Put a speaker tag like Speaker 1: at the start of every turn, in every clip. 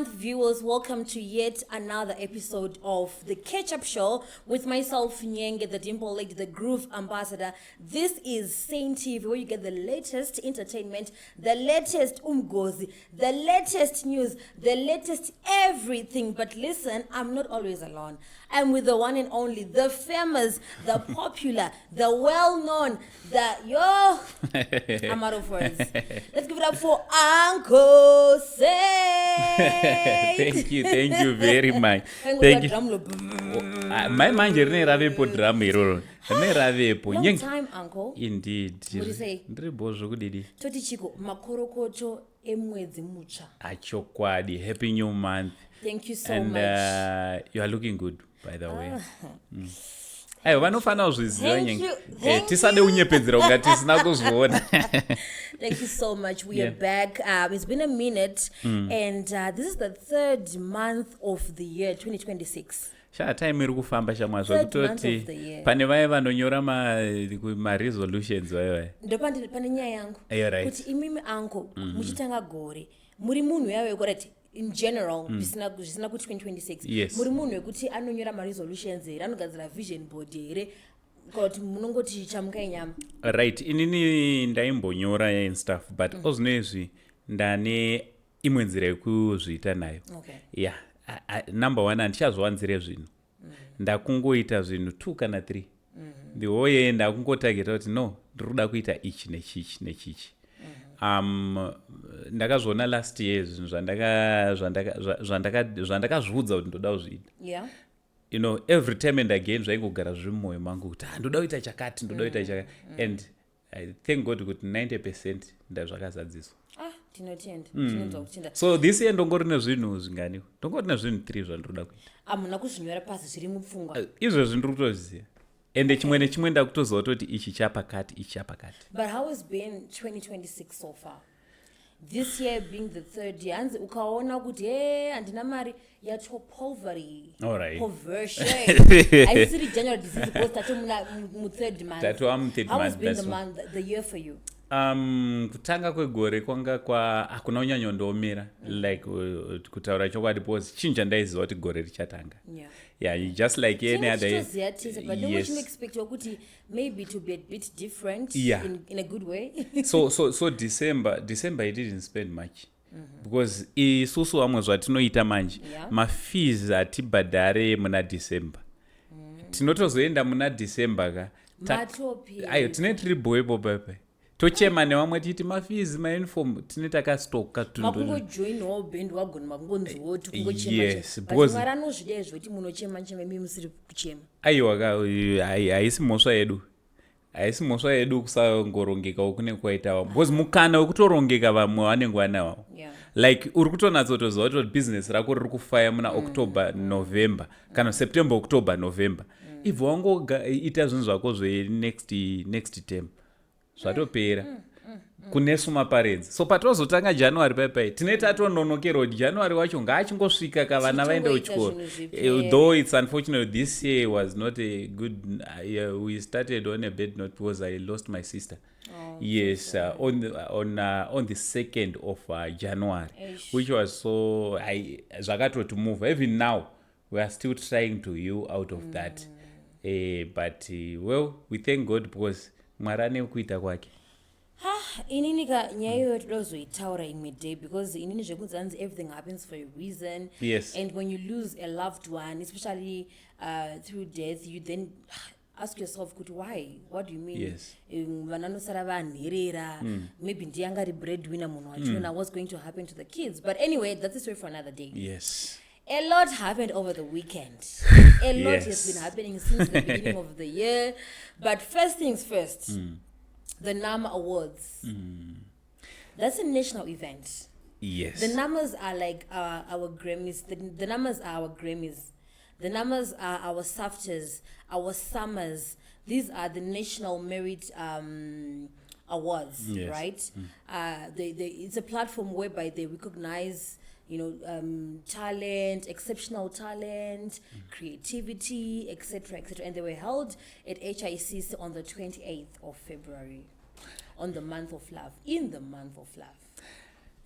Speaker 1: Viewers, welcome to yet another episode of the Catch-Up Show with myself, Nyenge, the Dimple Lady, the Groove Ambassador. This is Sane TV, where you get the latest entertainment, the latest umgozi, the latest news, the latest everything. But listen, I'm not always alone. I'm with the one and only, the famous, the popular, the well-known, I'm out of words. Let's give it up for Uncle Say.
Speaker 2: Thank you very much. Thank you. My manje rine ravepo drum iroro. Rine ravepo.
Speaker 1: Long time, Uncle.
Speaker 2: Indeed.
Speaker 1: What do you say?
Speaker 2: Ndiribo zvokudidi.
Speaker 1: Toti chiko makorokoto emwedzi mutsva.
Speaker 2: Achokwadi. Happy new month.
Speaker 1: Thank you so
Speaker 2: and,
Speaker 1: much.
Speaker 2: And you are looking good, by the way. Ayo vanofana uzviziva nyenge. Tisade unyepedzera kunga tisina kuzviona.
Speaker 1: Thank you so much. We are back. It's been a minute, and this is the third month of the year 2026.
Speaker 2: Time iri kufamba shamwa zvekutoti pane vaya vanonyora ma resolutions vaya.
Speaker 1: Ndopande nyaya yangu. Kuti imimi anko muchitanga gore. Muri munhu yawe korati in general zvisina kuti 2026. Muri munhu wekuti anonyora ma resolutions here, anogadzira vision board here. Kuti munongoti chamukai nyama.
Speaker 2: Right, inini ndaimbonyora and stuff, but ozvinezvi ndane imwe nzira yekuzviita nayo. Yeah, number one, handichazovanzire zvinhu. Ndakungoita zvinhu 2 kana 3. The whole year ndakungotageta kuti no, ndinoda kuita ichi nechichi nechichi. Ndakazviona last year zvinhu zvandakazviudza kuti ndoda kuzviita.
Speaker 1: Yeah.
Speaker 2: You know, every time and again zvaingogara zviri mumwoyo mangu kuti ndoda kuita chakati, ndoda kuita chakati. And I thank God kuti 90% ndazvakazadziswa. So this year ndongori nezvinhu zvingani. Ndongori nezvinhu 3 zvandinoda kuita.
Speaker 1: Amuna kuzvinyora pasi zviri mupfungwa.
Speaker 2: Izvozvi ndiri kutozviziva. And chimwe nechimwe ndakutoziva kuti ichi chapakati, ichi chapakati.
Speaker 1: But how has been 2026 so far? This year being the third year, hanzi ukaona kuti handina mari yacho poverty.
Speaker 2: All right.
Speaker 1: Poversion. I see January disease because tato mu third month.
Speaker 2: Tato am third month.
Speaker 1: How has been the year for you?
Speaker 2: Kutanga kwegore kwanga hakuna unyanyo ndomira like kutaura chokwadi because chinja ndaiziva kuti gore richatanga. Yeah, just like any other year.
Speaker 1: But then what you expect kuti maybe to be a bit different in a good way.
Speaker 2: so December it didn't spend much. Because isusu amwe zvatinoita manje mafees atibhadhare muna December. Tinotozoenda muna December ayo tine tribo ipo pepe. Tochema nevamwe titi mafees mauniform tine takastoka
Speaker 1: makungojoinawo band wagona makungonziwo kuti kungochema.
Speaker 2: Yes, because
Speaker 1: Mwari anozvidai zvoti munochema mimi musiri kuchema.
Speaker 2: Aiwa haisi mhosva yedu kusangorongeka kune kwaitawo because mukana wekutorongeka vamwe vanenge vanawo. Like uri kutonatsotoziva kuti business rako riri kufaya muna October November kana September October November ibvo wangoita zvinhu zvako next term zvatopera kunesu maparents. So patozotanga January paipai tine tatononokera kuti January wacho ngaachingosvika kavana vaenda kuchikoro. Though it's unfortunate this year was not a good we started on a bad note because I lost my sister. Yes, on the 2nd of January, which was so zvakatoti move. Even now we are still trying to heal out of that. But well, we thank God because Mwari ane kuita kwake.
Speaker 1: Inini ka nyaya iyoyo toda kuzoitaura imwe day because inini zvekunzi hanzi everything happens for a reason.
Speaker 2: Yes.
Speaker 1: And when you lose a loved one, especially through death, you then ask yourself kuti why? What do you mean?
Speaker 2: Yes.
Speaker 1: Vananosara vanherera. Maybe ndiyanga ri breadwinner munhu wachona. What's going to happen to the kids? But anyway, that's a story for another day.
Speaker 2: Yes.
Speaker 1: A lot happened over the weekend. A lot has been happening since the beginning of the year. But first things first, the NAMA Awards. That's a national event.
Speaker 2: Yes.
Speaker 1: The NAMAs are like our Grammys. The NAMAs are our Grammys. The NAMAs are our SAFTAs, our SUMMers. These are the National Merit Awards, right? It's a platform whereby they recognize talent, exceptional talent, creativity, etc., etc. And they were held at HICC on the 28th of February, on the month of love, in the month of love.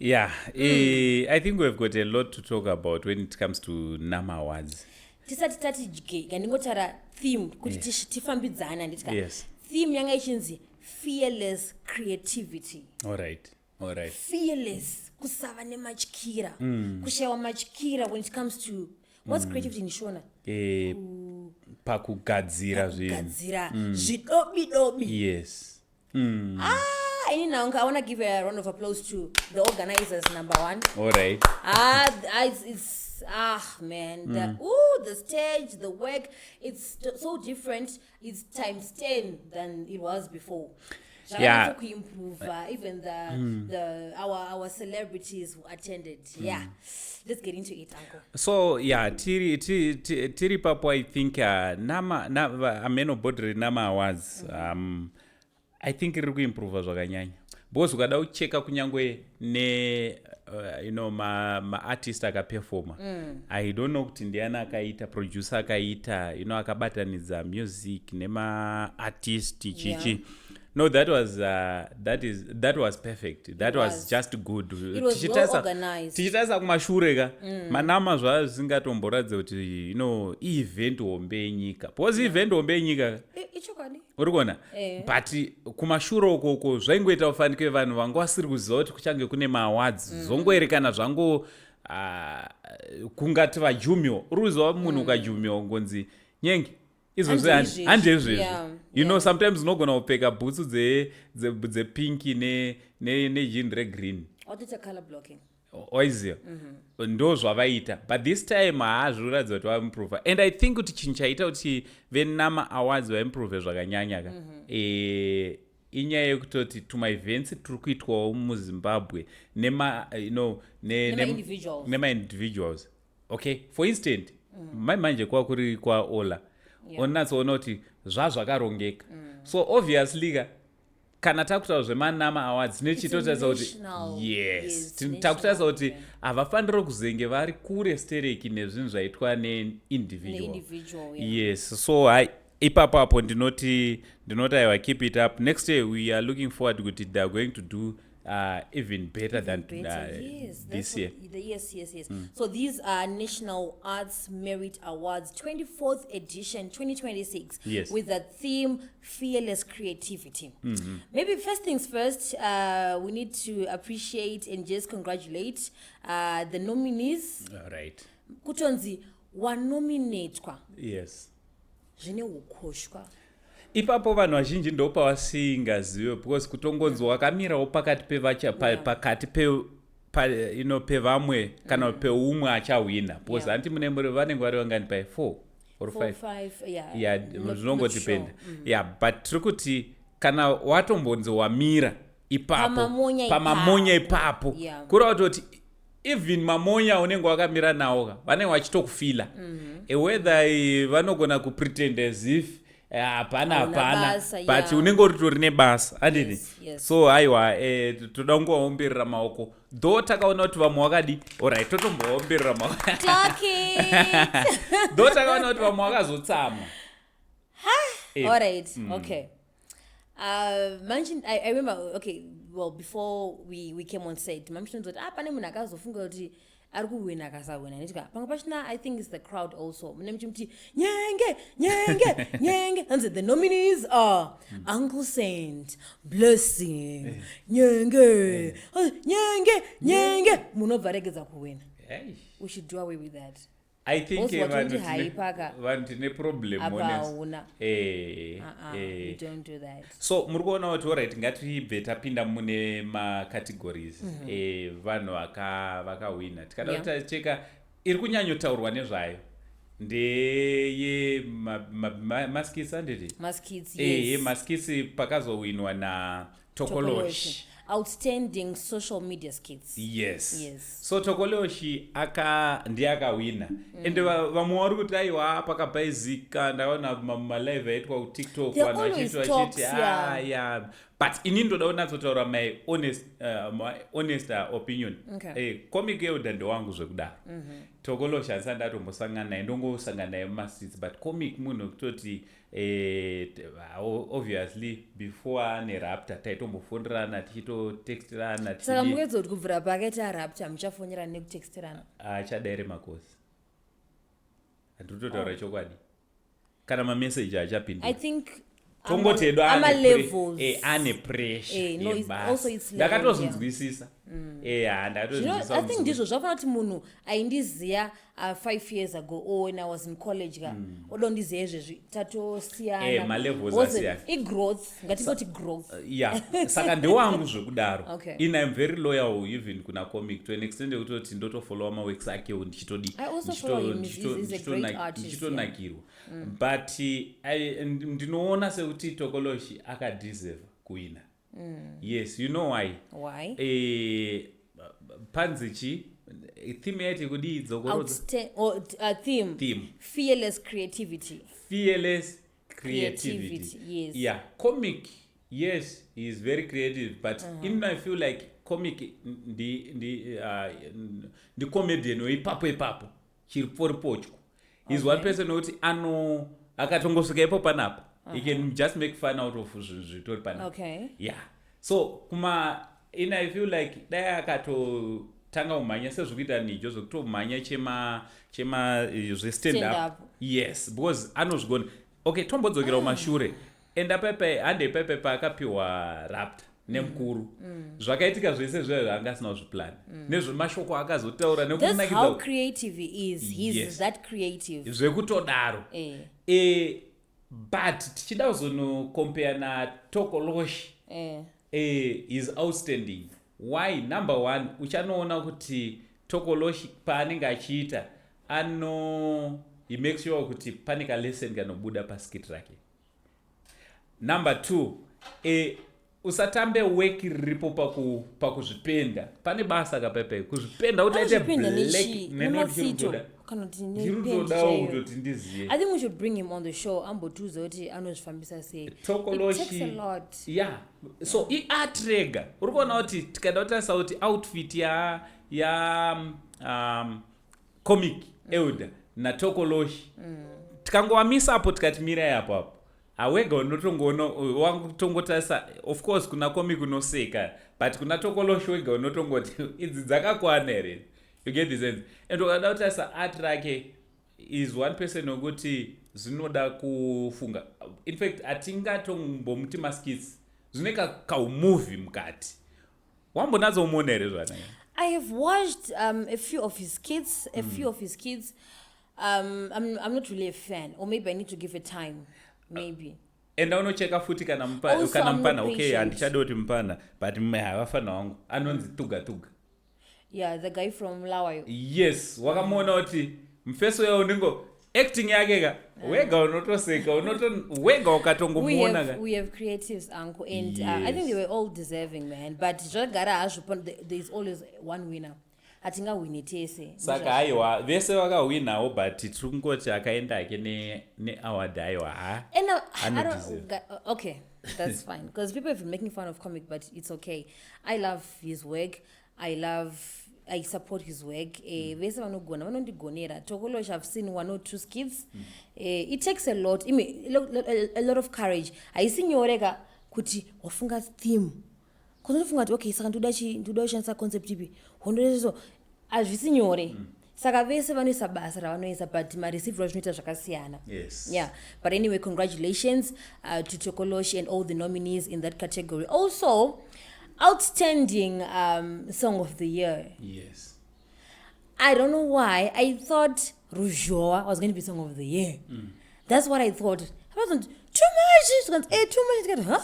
Speaker 2: Yeah, I think we've got a lot to talk about when it comes to Nama Awards.
Speaker 1: Tisati tati ngandingotara theme kuti tifambidzana nditika.
Speaker 2: Yes.
Speaker 1: Theme yanga ichinzi fearless creativity.
Speaker 2: All right.
Speaker 1: Fearless kusava nematyikira. Kushawa matyikira when it comes to what's creativity nishona?
Speaker 2: Pakugadzira
Speaker 1: zvidobi.
Speaker 2: Yes.
Speaker 1: I want to give a round of applause to the organizers, number one.
Speaker 2: All right.
Speaker 1: The stage, the work, it's so different. It's times 10 than it was before.
Speaker 2: Yeah.
Speaker 1: To improve, even our celebrities who attended. Yeah. Let's get into it, Uncle.
Speaker 2: So yeah, tiri papo I think Nama Bodri Nama Awards I think iri kuimprove zvakanyanya because ukada kucheka kunyangwe ne ma-artist akaperforma I don't know kuti ndiani akaita producer akaita akabatanidza music nema-artist chichi. No, that was perfect. That was just good.
Speaker 1: It was well organized.
Speaker 2: Tichitarisa kumashure ka manama zvazingatomboratidza kuti event hombe yenyika. Because event hombe yenyika uri kuona but kumashure ukoko zvaingoita ufanike vanhu vanga vasiri kuziva kuti kuchange kune ma-awards zongoerekana zvango kungati vajumio uri kuziva munhu ukajumio ngonzi nyenge izvozvi handezvezvi sometimes unogona kupfeka bhutsu dzepinki nejini regreen
Speaker 1: color blocking
Speaker 2: oiziva ndo zvavaita but this time zviroratidza kuti vaimprova and I think kuti chinhu chaita kuti venama awards vaimprove zvakanyanya ka inyaya yekutoti tuma-events turi kuitwawo muzimbabwe nema-individuals okay for instance manje kwakuri kwaola onatsoona kuti zvazvakarongeka so obviously kana takutaura zvemanama awards nechitotaridza kuti yes takutaridza kuti havafaniri kuzenge vari kure stereki nezvinhu zvaitwa neindividual yes so ipapo apo ndinoti aiwa keep it up next year we are looking forward kuti they are going to do even better than this year.
Speaker 1: Yes. So these are National Arts Merit Awards 24th edition 2026 with the theme Fearless Creativity. Maybe first things first, we need to appreciate and just congratulate the nominees.
Speaker 2: All right.
Speaker 1: Kutonzi wanominatwa.
Speaker 2: Yes.
Speaker 1: Zvine ukoshwa.
Speaker 2: Ipapo vanhu vazhinji ndopavasingazive because kutongonzwa wakamirawo pakati pevamwe kana peumwe achawina because hanti mune vanenge vari vangani pai 4 or 5 zvinongotipenda but tiri kuti kana watombonzi wamira ipapo pamamonya ipapo kureva kutoti even mamonya unenge wakamira nawo ka vanenge vachitokufila whether vanogona kupretend as if hapana but unenge uritori nebasa handini so aiwa toda kungovaomberera maoko though takaona kuti vamwe wakadi alright totombovaomberera maoko though takaona kuti vamwe wakazotsama
Speaker 1: alright okay I remember okay well before we came on set mamshonzi kuti pane munhu akazofunga kuti ari kuwina akasawina nditika pamwe pachina I think it's the crowd also mune mchimti nyenge hanzi the nominees are Uncle Saint Blessing nyenge munobvaregedza kuwina we should do away with that
Speaker 2: I think vanhu tine problem
Speaker 1: we don't do that
Speaker 2: so muri kuona kuti alright ngatibve tapinda mune macategories vanhu vakawina tikada kuti tacheka iri kunyanyotaurwa nezvayo ndeye maskits anditi maskits pakazowinwa na Tokoloshi
Speaker 1: outstanding social media skits
Speaker 2: yes. So Tokoloshi ndiye akawina ende vamwe vari kuti aiwa Pakabhaizika ndaona malive aitwa kuTikTok vanhu vachiti but inini ndoda unatsotaura my honest opinion. Comic yeudha ndewangu zvekudaro. Tokoloshi handisati ndatombosangana naye, ndongosangana naye mumastreets, but comic munhu kutoti obviously before ane raptor taitombofonderana tichitotexterana.
Speaker 1: Saka mungedza kuti kubvira pakaita raptor muchafonderana nekutexterana?
Speaker 2: Achadaire makosi. Handitotaura chokwadi. Kana mamessage achapinda.
Speaker 1: I think
Speaker 2: tongotedu ane pressure. Ndakatozvinzwisisa.
Speaker 1: I think ndizvo zvafana kuti munhu aindiziya 5 years ago when I was in college odondiziya izvezvi tatosiyana.
Speaker 2: Malevels asiyana.
Speaker 1: Growth, ngatingoti growth.
Speaker 2: Yeah, saka ndewangu zvekudaro. And I'm very loyal even kuna comic to an extent yekutoti ndotofollowa maworks ake ndichitodi.
Speaker 1: I also follow him. He's a great artist.
Speaker 2: Ndichitonakirwa. But ndinoona sekuti Tokoloshi akadeserve kuwina. Yes, you know why?
Speaker 1: Why?
Speaker 2: Panzichi theme yati kudi dzokorodza.
Speaker 1: Theme. Fearless creativity. Yes.
Speaker 2: Yeah, comic. Yes, he is very creative, but even I feel like comic the comedian ipapo chiriporipochko. He's one person who akatongosvika ipo panapa. He can just make fun out of zvitori panapa. Yeah. So and I feel like dai akatotanga umhanya sezvokuita nijo zvokutomhanya chema stand up. Yes, because anozvigona. Okay, tombodzokera kumashure. Enda pepe paakapiwa raptor nemukuru. Zvakaitika zvese zvazvo anga asina kuzviplan. Nezvemashoko akazotaura nekunakidza.
Speaker 1: That's how creative he is. He's that creative.
Speaker 2: Zvekutodaro. But tichida kuzonocompare na Tokoloshi. Is outstanding. Why? Number one, uchanoona kuti Tokoloshi paanenge achiita he makes sure kuti pane ka lesson kanobuda paskit rake. Number two, usatambe work riripo pakuzvipenda. Pane basa kapepe kuzvipenda utaite black nenotoda. I
Speaker 1: think we should bring him on the show. Ambotuza kuti anozvifambisa sei.
Speaker 2: Tokoloshi.
Speaker 1: It takes a lot.
Speaker 2: Yeah. So artrega. Urikuona kuti tikaenda kutarisa kuti outfit ya comic euda na Tokoloshi. Tikangowamisa apo tikati mirai apo. Awega unotongoona wangutongotarisa, of course kuna comic unoseka, but kuna Tokoloshi wega unotongoti idzi dzakakwana here. You get the sense. And ukada kutarisa art rake is one person wekuti zvinoda kufunga. In fact, atingatombomuti maskits zvineka kaumovie mukati. Wambonatsomuona here zvanaka?
Speaker 1: I have watched a few of his skits. I'm not really a fan, or maybe I need to give it time. Maybe.
Speaker 2: And unocheka futi kana mpana. Okay, andichada kuti mpana, but havafana wangu anonzi tuga.
Speaker 1: Yeah, the guy from Lawayo.
Speaker 2: Yes, wakamuona kuti mfeso yao ningo acting yake ka wega unotoseka wega ukatongomuona ka.
Speaker 1: We have creatives, uncle, and I think they were all deserving, man, but zvagara hazvo there's always one winner. Atinga wini tese.
Speaker 2: Saka aiwa vese vakawinawo, but tikungoti akaenda ake ne award aiwa.
Speaker 1: Okay, that's fine, because people have been making fun of comic, but it's okay. I love his work. I support his work. Vese vanogona vanondigonera. Tokoloshi, I've seen 1 or 2 skits. It takes a lot. A lot of courage. Aisi nyoreka kuti wafunga theme. Konofunga kuti okay, saka ndoda kushandisa concept ipi. Hondorezo azvisi nyore. Saka vese vanoisa basa ravanoisa, but mareceiver zvinoita zvakasiyana.
Speaker 2: Yes.
Speaker 1: Yeah. But anyway, congratulations to Tokoloshi and all the nominees in that category. Also, outstanding song of the year.
Speaker 2: Yes.
Speaker 1: I don't know why. I thought Rujoa was going to be song of the year. That's what I thought. I wasn't too much. Huh?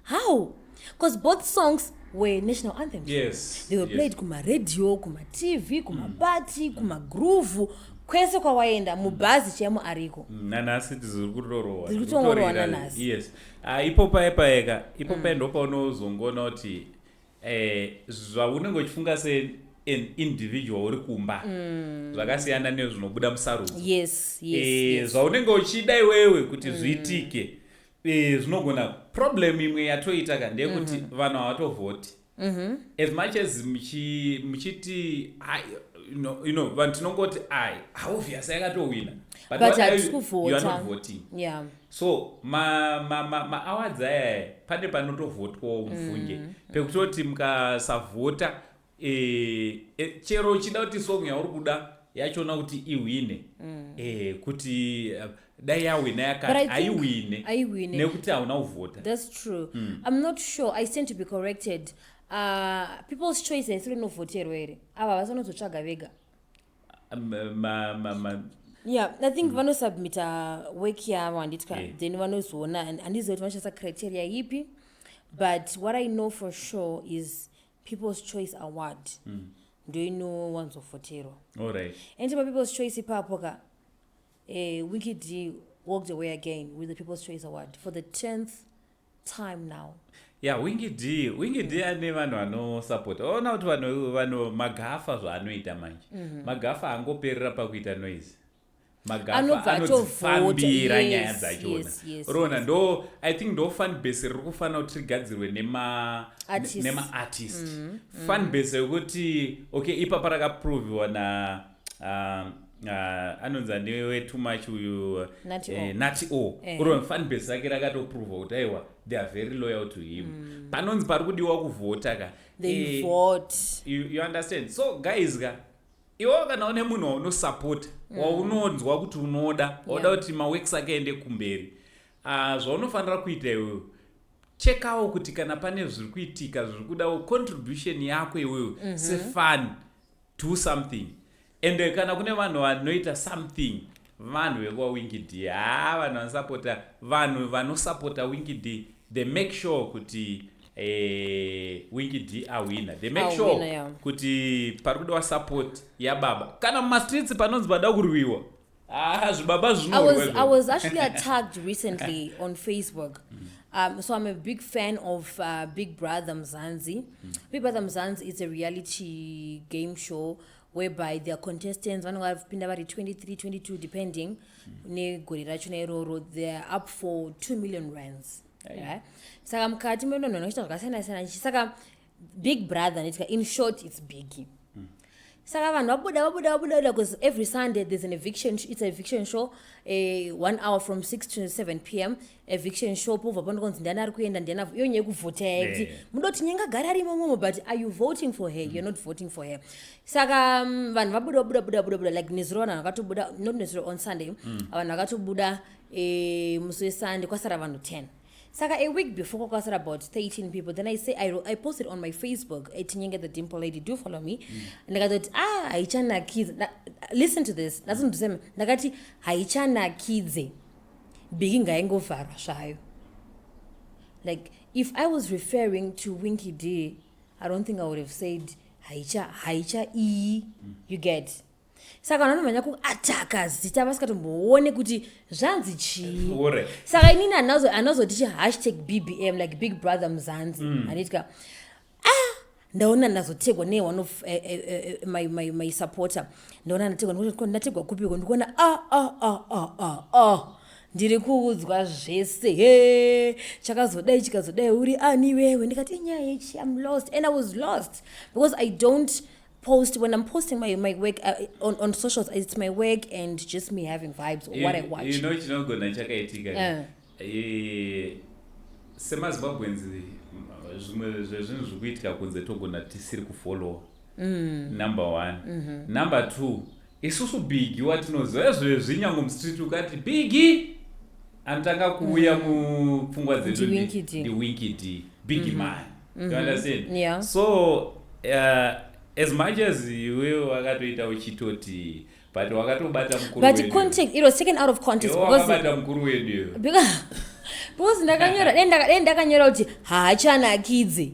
Speaker 1: How? Because both songs were national anthems.
Speaker 2: Yes.
Speaker 1: They were played kuma radio, kuma TV, kuma party, kuma groove. Kwese kwa waenda mubazi chemo ariko.
Speaker 2: Nanasi tizurukutorowa.
Speaker 1: Zirukutorowa nanasi.
Speaker 2: Yes. Ipopa eka. Ipopa ndopa unozongona kuti zvaunenge uchifunga se an individual uri kumba. Zvakasiyana nezvinobuda musarudzi.
Speaker 1: Yes.
Speaker 2: Zvaunenge uchida iwewe kuti zviitike. zvinogona problem imwe yatoita ka ndeyekuti vanhu havatovhoti as much as muchiti vanhu tinongoti obviously yakatowina but you are not voting.
Speaker 1: Yeah.
Speaker 2: So ma-awards aya pane panotovhotwawo mubvunge pekutoti mukasavhota chero uchida kuti song yauri kuda yachona kuti iwine kuti dai yawina yakati aiwine nekuti hauna kuvhota.
Speaker 1: That's true. I'm not sure. I stand to be corrected. People's choice haisiri novhoterwa here ava vasanozotsvaga vega. Yeah, I think vanosubmita work yavo handitya then vanozoona handizivi kuti vanoshandisa criteria ipi, but what I know for sure is People's Choice Award ndoinowanzovhoterwa.
Speaker 2: Alright.
Speaker 1: And pa People's Choice ipapo ka Winky D walked away again with the People's Choice Award for the 10th time now.
Speaker 2: Yeah, Winky D ane vanhu vanosapota. Ona kuti vanhu magafa zvaanoita manje. Magafa angoperera pakuita noise. Magafa anofambira nyaya dzachona. Rona ndo I think ndo fan base riri kufanira kuti rigadzirwe nema-artist. Fan base yokuti okay ipa parakaproviwa na anonza newe too much uyu Nati O. Rona fan base yake rakatoprova kuti aiwa they are very loyal to him. Panonzi pari kudiwa kuvhota ka.
Speaker 1: They vote.
Speaker 2: You understand? So guys ka iwo kana une munhu waunosapota waunonzwa kuti unoda kuti maworks ake ende kumberi zvaunofanira kuita iwewe chekawo kuti kana pane zviri kuitika zviri kudawo contribution yako iwewe sefan do something and kana kune vanhu vanoita something vanhu vekuwa Winky D vanhu vanosapota vanhu vanosapota Winky D they make sure kuti Winky D awina. They make sure kuti pari kudiwa support yababa kana mumastreets panonzi pada kurwiwa zvibaba
Speaker 1: I was actually attacked recently on Facebook. So I'm a big fan of Big Brother Mzansi. Big Brother Mzansi is a reality game show whereby their contestants vanopinda vari 23 22 depending negore racho nairoro they're up for 2 million rands. Yeah. Saka mukati mendonho nochita zvakasiyana saka Big Brother nitika in short it's biggie. Saka vanhu vabuda because every Sunday there's an eviction. It's an eviction show 1 hour from 6 to 7 p.m. eviction show pova pandokonzi ndana ari kuenda ndana yonye kuvhota yakti mundoti nyenga gara ari momo but are you voting for her? You're not voting for her. Saka vanhu vabuda like nezuro vanhu vakatobuda not nezuro on Sunday vanhu vakatobuda musi weSunday kwasara vanhu 10. Saka a week before kwasara about 13 people. Then I posted on my Facebook Etinyenge the Dimple Lady, do follow me. And I thought haichana kids. Listen to this. Doesn't do same. Nakati haichana kids. Biginga engo fara shayo. Like if I was referring to Winky D, I don't think I would have said haicha you get. Saka vanomhanya kuataka zita vasikatomboone kuti zvanzi chii. Saka inini anozoti #BBM like Big Brother Mzansi anditika ndaona ndazotegwa one of my supporter ndaona ndategwa kupiko ndikuona ndiri kuudzwa zvese chikazodai uri ani wewe ndikati inyaya ichi I'm lost and I was lost because I don't post when I'm posting my work on socials. It's my work and just me having vibes or what I watch.
Speaker 2: You know chinogona chakaitika semazimbabwenzi zvimwe zvezvinhu zviri kuitika kunze togona tisiri kufollowa. Number 1. Number 2 isusu bigi watinoziva zvinyango mustreet ukati bigi anotanga kuuya mupfungwa dzedu ndi Winky D big man. You understand?
Speaker 1: Yeah.
Speaker 2: So as much as iwewe wakatoita uchitoti but wakatobata mukuru wedu.
Speaker 1: But context, it was taken out of context because
Speaker 2: wakabata mukuru wedu.
Speaker 1: Because ndakanyora kuti haachanakidze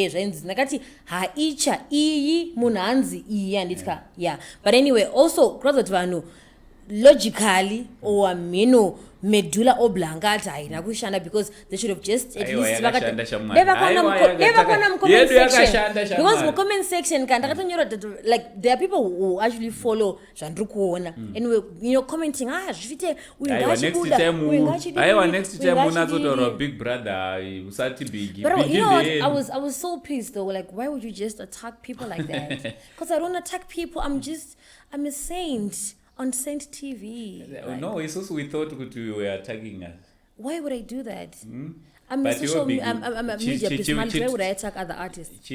Speaker 1: zvainzi ndakati haicha iyi munhu hanzi iyi anditka yeah. But anyway also kuratidza kuti vanhu logically or medulla oblongata haina kushanda because they should have just at least never comment section because the comment section like there are people who actually follow zvandiri kuona and commenting zvite
Speaker 2: next time unazotaura big brother usati big
Speaker 1: but you know what I was so pissed though, like why would you just attack people like that? Because I don't attack people, I'm a saint on Saint TV.
Speaker 2: Like, no, it's also we thought you were attacking us.
Speaker 1: Why would I do that? I'm a social I'm a media personality. Why would I attack other artists?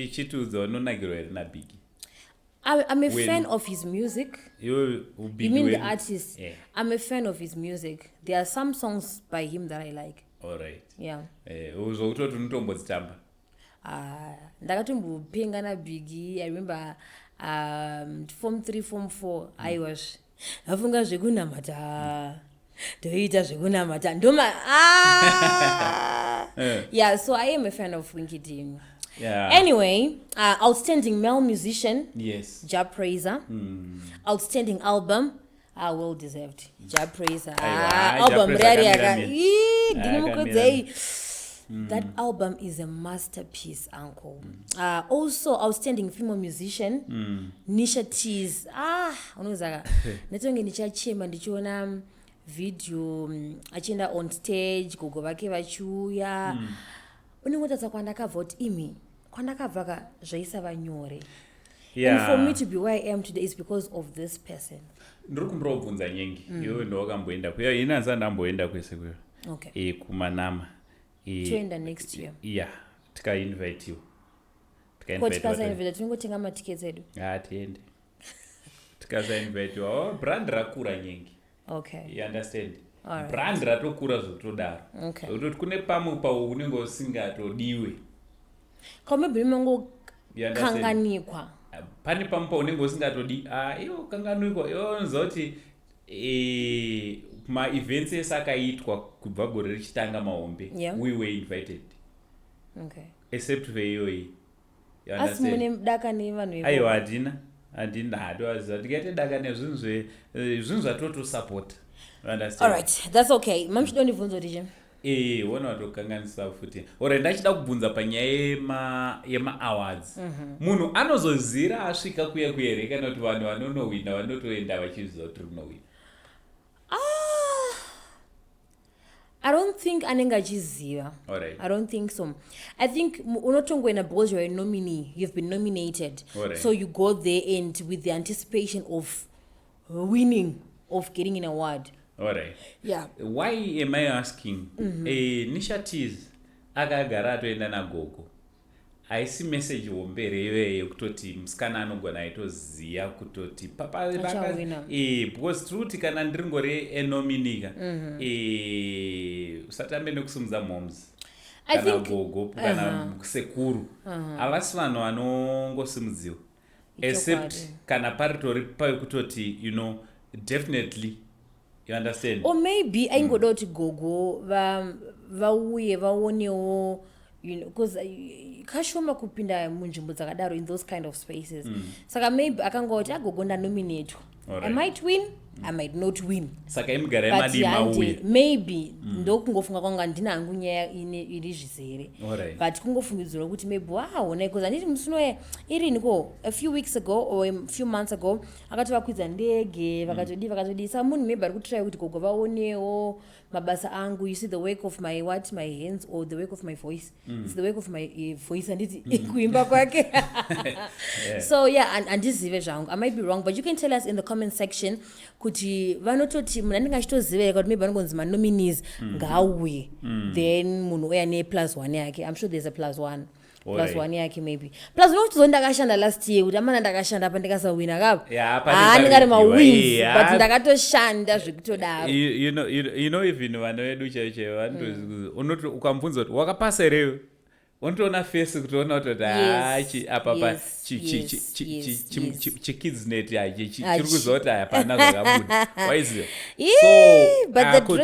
Speaker 1: I'm a fan of his music. You mean the artist? Yeah. I'm a fan of his music. There are some songs by him that I like.
Speaker 2: All right.
Speaker 1: Yeah.
Speaker 2: Ndakatombopinga
Speaker 1: na Biggie. I remember form 3 form 4 I was afunga zvekunamata toita zvekunamata ndoma yeah, so I am a fan of Winky team.
Speaker 2: Yeah.
Speaker 1: Anyway, outstanding male musician,
Speaker 2: yes,
Speaker 1: Jah Prayzer. Outstanding album, well deserved, Jah Prayzer. Album that album is a masterpiece, uncle. Also outstanding female musician, Nisha Tease. Unozaga netonge ndichachema ndichiona video achienda on stage gogo vake vachiuya unengotatsa kwandakabva kuti imi kwandakabva zvaisa vanyore. And for me to be where I am today is because of this person.
Speaker 2: Ndiri kumborobvunza nyengi iwe ndowakamboenda kuyo inanza ndamboenda kwese kuyo.
Speaker 1: Okay.
Speaker 2: Kumanama
Speaker 1: toenda next year.
Speaker 2: Yeah, tikainvite you.
Speaker 1: Tikasainvite tinongotenga matickets edu.
Speaker 2: Tiende. Tikasainvite you. Brand rakura nyengi.
Speaker 1: Okay.
Speaker 2: You understand?
Speaker 1: All right.
Speaker 2: Brand ratokura zvotodaro.
Speaker 1: Okay.
Speaker 2: Kuti kune pamwe paunenge usingatodiwe.
Speaker 1: Maybe mango kanganikwa.
Speaker 2: Pane pamwe paunenge usingatodi iwo kanganikwa iwo nzoti ma-events esakaitwa kubva gore richitanga mahombe.
Speaker 1: Yeah.
Speaker 2: We were invited.
Speaker 1: Okay.
Speaker 2: Except for iyoyi.
Speaker 1: Asi mune daka nevanhu ivo.
Speaker 2: Aiwa handina hatowaziva tikaite daka nezvinhu zvatotosupport.
Speaker 1: All right, that's okay. Mamchidonibvunza kuti
Speaker 2: wona watokanganisa futi. Ora ndachida kubvunza panyaya yema-awards. Munhu anozozira asvika kuya kuyere kana kuti vanhu vanonowina vanotoenda vachiziva kuti rinowina.
Speaker 1: I don't think anenge achiziva.
Speaker 2: Alright.
Speaker 1: I don't think so. I think unotongoenda because you're a nominee, you've been nominated.
Speaker 2: Alright.
Speaker 1: So you go there and with the anticipation of winning, of getting an award.
Speaker 2: Alright.
Speaker 1: Yeah.
Speaker 2: Why am I asking? Nisha Tease akagara atoenda nagogo. Haisi message wombere iweyo kutoti musikana anogona aitoziya kutoti papa because truth kana ndiringori enominika usatambe nekusumudza moms kana gogo kana sekuru havasi vanhu vanongosimudziwa except kana paritori pakutoti definitely you understand,
Speaker 1: or maybe aingoda kuti gogo vauye vaonewo because kashoma kupinda munzvimbo dzakadaro in those kind of spaces. Saka maybe akangoti agogo ndanominatwa. I might win, I might not win.
Speaker 2: Saka imugara yemadi mauye.
Speaker 1: Maybe ndokungofunga kwanga ndina hangu nyaya iri zvizere. But kungofungidzira kuti maybe wow, because anditi musuno iriniko a few weeks ago or a few months ago akati vakwidza ndege vakatodi sa munhu maybe ari kutry kuti gogo vaonewo mabasa angu. You see the work of my hands or the work of my voice. It's the work of my voice anditi kuimba kwake. So yeah, andizive zvangu. I might be wrong, but you can tell us in the comment section kuti vanototi munhu anenge achitoziva kuti maybe vanongonzi nominees ngauye then munhu uya ne +1 yake. I'm sure there's a +1. +1 yake maybe. Plus unokuti ndakashanda last year kuti amana ndakashanda apa ndikasawina kapo. Ndingari ma-wins but ndakatoshanda zvekutodaro.
Speaker 2: You know even vanhu vedu chaicho vantu unoti ukamubvunza kuti wakapasa here Unotoona face kutoona kuti apa chikidsnet chiri kuzoti hapana zvakabuda waiziva.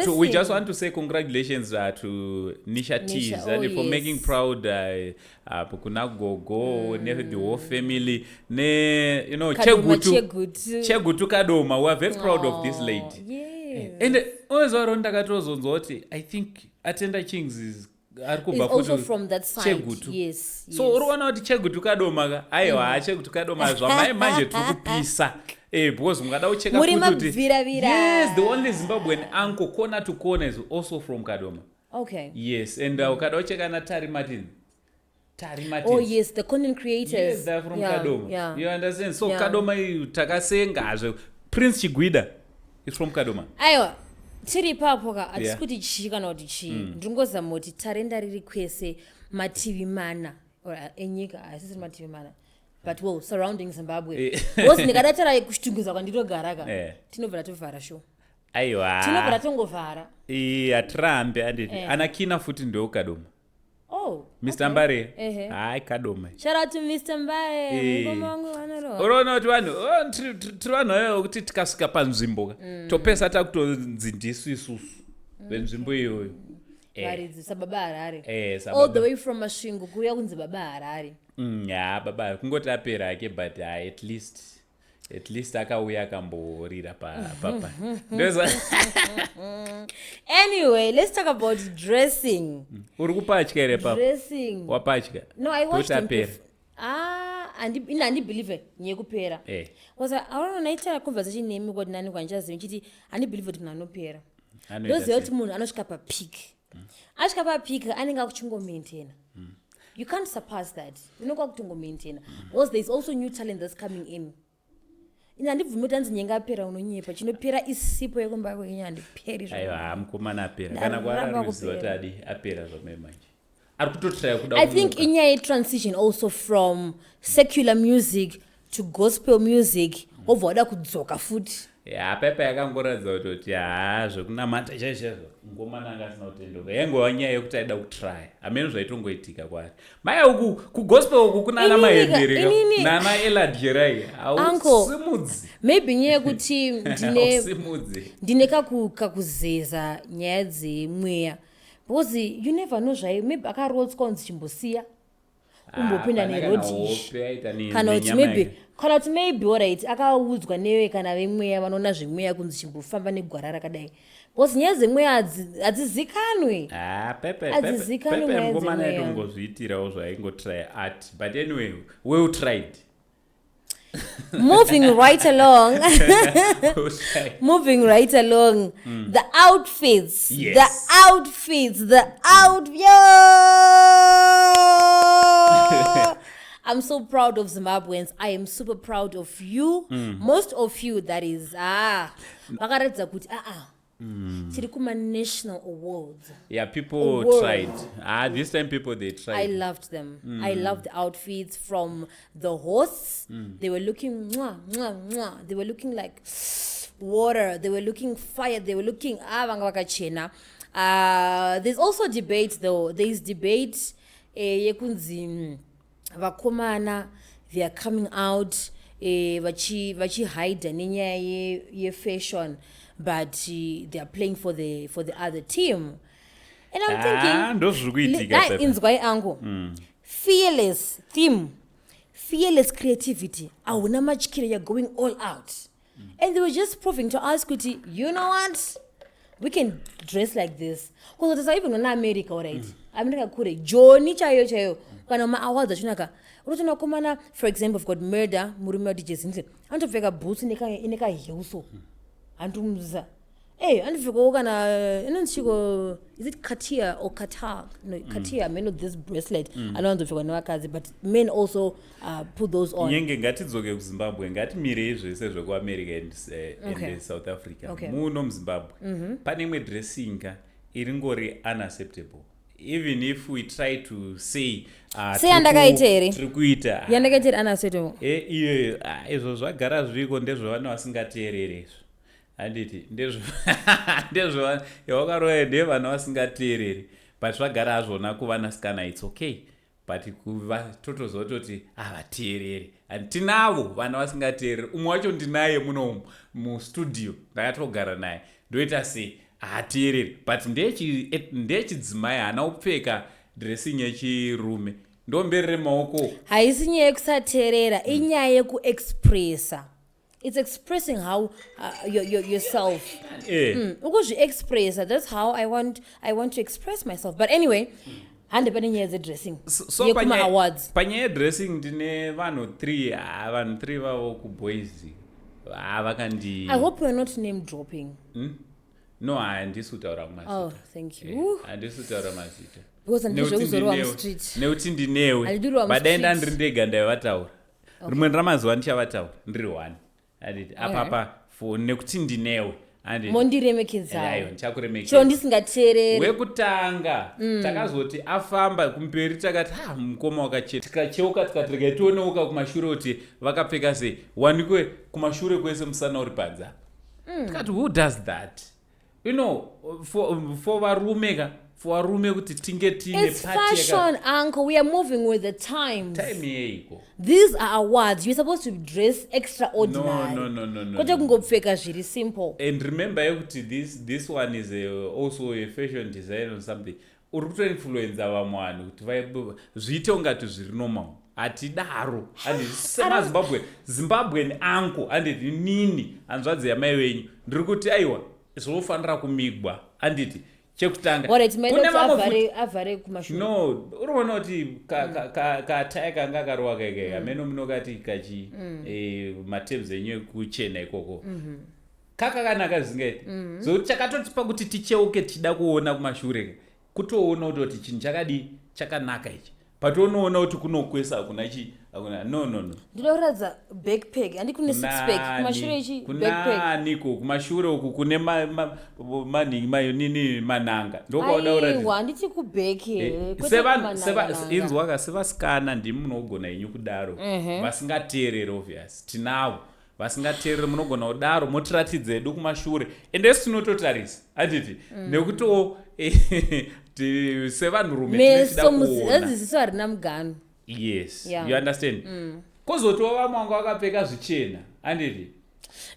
Speaker 2: So we just want to say congratulations to Nisha T's for making proud kuna Gogo, the whole family, Chegutu Kadoma. We are very proud of this lady. And always around I think Atenda Kings is
Speaker 1: also from that side. Yes.
Speaker 2: So uruona kuti Chegutu Kadoma aiwa Chegutu Kadoma zvamai manje tukupisa because mungada ucheka kuti yes, the only Zimbabwean uncle corner to corner is also from Kadoma.
Speaker 1: Okay.
Speaker 2: Yes, and ukada ucheka na Tari Martin.
Speaker 1: Oh yes, the content creators.
Speaker 2: Yes, they're from Kadoma.
Speaker 1: Yeah.
Speaker 2: You understand? So Kadoma takasenga Prince Chigwida is from Kadoma.
Speaker 1: Aiwa. Tiri papo ka atikuti chi kana kuti chi ndingozama kuti tarenda riri kwese mativi mana or enyika asisi mativi mana but well surrounding Zimbabwe was ndikadatara kushtunguza kwanditogara ka tinobvira tovhara show
Speaker 2: aiwa
Speaker 1: tinobvira tongovhara
Speaker 2: atrambe anditi anakina futi ndio Kadoma.
Speaker 1: Oh,
Speaker 2: Mr. Mbare hai Kadoma.
Speaker 1: Shout out to Mr. Mbare. Ngoma wangu wanaro.
Speaker 2: Uroona kuti vanhu tiri vanhu kuti tikasvika panzvimbo topesa takutonzindiswa isusu venzvimbo iyoyo.
Speaker 1: Varidzi sababa Harare.
Speaker 2: Sababa.
Speaker 1: All the way from Masvingo kuya kunzi baba Harare.
Speaker 2: Baba kungoti apera ake but at least akauya akamborira papa.
Speaker 1: Anyway, let's talk about dressing.
Speaker 2: Uri kupatya ere papa?
Speaker 1: Dressing.
Speaker 2: Wapatya?
Speaker 1: No, I watched
Speaker 2: him.
Speaker 1: Andibelieve nyekupera. Was I don't know naita conversation name god nani kwanjazi nchiti andibelieve kuti nanopera. Those yoti munhu anosvika pa peak. Asvika pa peak anenge kuchungo maintain. You can't surpass that. Unokwa kutongo maintain. Because there's also new talent that's coming in. Ndibvumita nzi nyenga apera unonyepa chinopera isipo yekumba kwenyanya ndiperi zvo.
Speaker 2: Aiwa mukomana apera kana kwararuziwa tadi apera zvome manje. Ari kutotry kuda.
Speaker 1: I think inyaya transition also from secular music to gospel music obva wada kudzoka futi.
Speaker 2: Pepa yakangoratidza kuti zvekunamata chaizvo ngomana anga asina kutendoka yangova nyaya yekuti aida kutry hamene zvaitongoitika kwaari maya uku kugospel uku kuna ana mahendereka nana eladjerai hausimudzi
Speaker 1: maybe nyaya yekuti ndine kakuzeza nyaya dzemweya because you never know zvai maybe akarotswa unzi chimbosiya umbopinda nerodish kana kuti maybe alright akaudzwa newe kana vemweya vanoona zvemweya kunzi chimbofamba negwara rakadai because nyaya dzemweya hadzizikanwe hadzizikanwe nyaya
Speaker 2: dzemweya yaitongozviitirawo zvaingotry art but anyway well tried.
Speaker 1: Moving right along, the outfits, I'm so proud of Zimbabweans. I am super proud of you. Most of you, that is, vakaratidza kuti tiri kuma national awards.
Speaker 2: Yeah, people tried. This time they tried.
Speaker 1: I loved them. I loved the outfits from the hosts. They were looking They were looking like water. They were looking fire. They were looking vanga vakachena. There's also debate though. There's debate yekunzi vakomana, they are coming out vachi hide nenyaya ye fashion, but they are playing for the other team. And I'm thinking inzwai angu fearless theme, fearless creativity, awuna machikira, you're going all out. And they were just proving to us kuti, you know what, we can dress like this. Because there's even in America, right? America kure Johnny chayo kana ma awards achunaka urotona komana, for example, we've got murder murume DJs nje antopfeka boots ineka heelso antumza andifika kana inonchiko, is it Katia or Qatar? No, Katia, men with this bracelet. I don't know nevakadzi, but men also put those on.
Speaker 2: Nyenge ngatidzoke kuZimbabwe ngatimire zvese zvekuAmerica and South Africa. Muno muZimbabwe pane imwe dressinga iringori unacceptable. Even if we try to say
Speaker 1: tiri
Speaker 2: kuita
Speaker 1: yandakaitera unacceptable.
Speaker 2: Izvo zvagara zviriko ndezvevana vasingateereri. Handiti ndezvo yawakaroya ndevana vasingateereri, but zvagara hazvona kuvanasikana, it's okay. but kuvatotozototi havateereri and tinavo vana vasingateereri. Umwe wacho ndinaye muno mustudio ndakatogara naye ndoita sei haateereri, but ndechidzimai haana kupfeka dressing yechirume ndomberere maoko.
Speaker 1: Haisi nyaya yekusateerera, inyaya yekuexpressa. It's expressing how yourself. Ukuzvi-expressa, that's how I want to express myself. But anyway, handepane nyaya dzedressing yekuma awards.
Speaker 2: Panyaya yedressing ndine vanhu 3 vavo kuboys vakandi.
Speaker 1: I hope you're not name dropping.
Speaker 2: No, handisi kutaura kumazita.
Speaker 1: Oh, thank you.
Speaker 2: Handisi kutaura mazita.
Speaker 1: Because ndizvekuzorwa mustreet.
Speaker 2: Nekuti ndinewe. Badaenda ndiri ndega ndavataura. Rimwe ramazuva ndichavataura ndiri 1. Apapa nekuti ndinewe.
Speaker 1: Mondiremekedzayo.
Speaker 2: Ndichakuremekedza.
Speaker 1: Chiro ndisingateereri.
Speaker 2: Wekutanga takazoti afamba kumberi takati mukoma wakachena. Tikacheuka tikati tioneuka kumashure kuti vakapfeka sei. Wanikwe kumashure kwese musana uri padza. Tikati who does that? You know, for varume kuti tinge tine
Speaker 1: It's fashion, uncle. We are moving with the times.
Speaker 2: Time yeiko.
Speaker 1: These are awards. You're supposed to dress extraordinary.
Speaker 2: No.
Speaker 1: Kwete kungopfeka zviri simple.
Speaker 2: And remember this one is also a fashion design or something. Uri kutoinfluenza vamwe vanhu kuti zviite ungati zviri normal. Hatidaro. Handiti semazimbabwe neanko. Handiti nini hanzvadzi yamai venyu. Ndiri kuti aiwa zvofanira kumigwa. Handiti chekutanga
Speaker 1: avhare kumashure.
Speaker 2: No, unoona kuti kataya kanga karowa kaika meno munokati kachi matems enyu kuchena ikoko kakakanaka zvingaiti zokuti chakatotipa kuti ticheuke tichida kuona kumashure kutoona kuti chinhu chakadi chakanaka ichi patinoona kuti kunokwesa hakuna no
Speaker 1: ndinoratidza backpack handi kune six pack kumashure ichi backpack
Speaker 2: kunaniko kumashure uku kune nini mananga ndokauda kuratidza
Speaker 1: handiti kubheke
Speaker 2: inzwaka sevasikana ndimi munogona inyu kudaro vasingateereri obvious tinavo vasingateereri munogona kudaro motiratidza edu kumashure ende esi tinototarisa handiti nekutiwo sevanhurume tinotida kuona
Speaker 1: ziso harina mugano.
Speaker 2: Yes, you understand? Kozotowa vamwe vanga vakapfeka zvichena handiti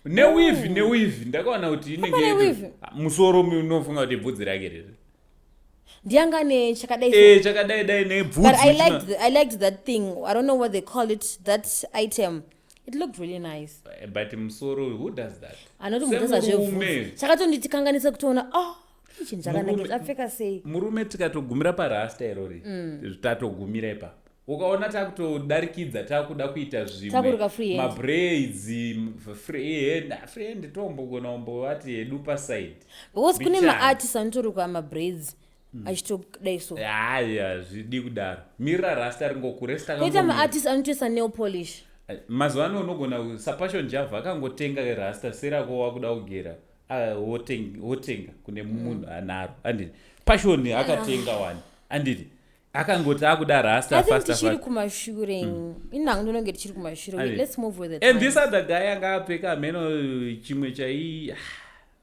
Speaker 2: newivi ndakaona kuti inenge musoro unofunga kuti bvudzi rake riri
Speaker 1: ndianga nechakadai
Speaker 2: chakadai nebvudzi.
Speaker 1: But I liked that thing. I don't know what they call it, that item. It looked really nice.
Speaker 2: But musoro, who does that?
Speaker 1: Anoti mudasa zvebvudzi chakatonditikanganisa kutoona chinhu chakanaka apfeka sei.
Speaker 2: Murume tikatogumira parasta irori tatogumira ipa ukaona takutodarikidza takuda kuita zvimwe mabraids free tomboona umbovati hedu paside
Speaker 1: because kune maartists anotoruka mabraids achitodai so
Speaker 2: zvidi kudaro mirira rasta
Speaker 1: ringokurekoita maartists anotoisa nail polish
Speaker 2: mazuva ano unogona sapashon java akangotenga rasta serako wakuda kugera wotenga kune munhu anaro anditi passion akatenga wani anditi akangoti akuda rasta
Speaker 1: tichiri kumashure inhangu ndinonge tichiri kumashure. Let's move with it.
Speaker 2: And this other guy anga apfeka meno chimwe chai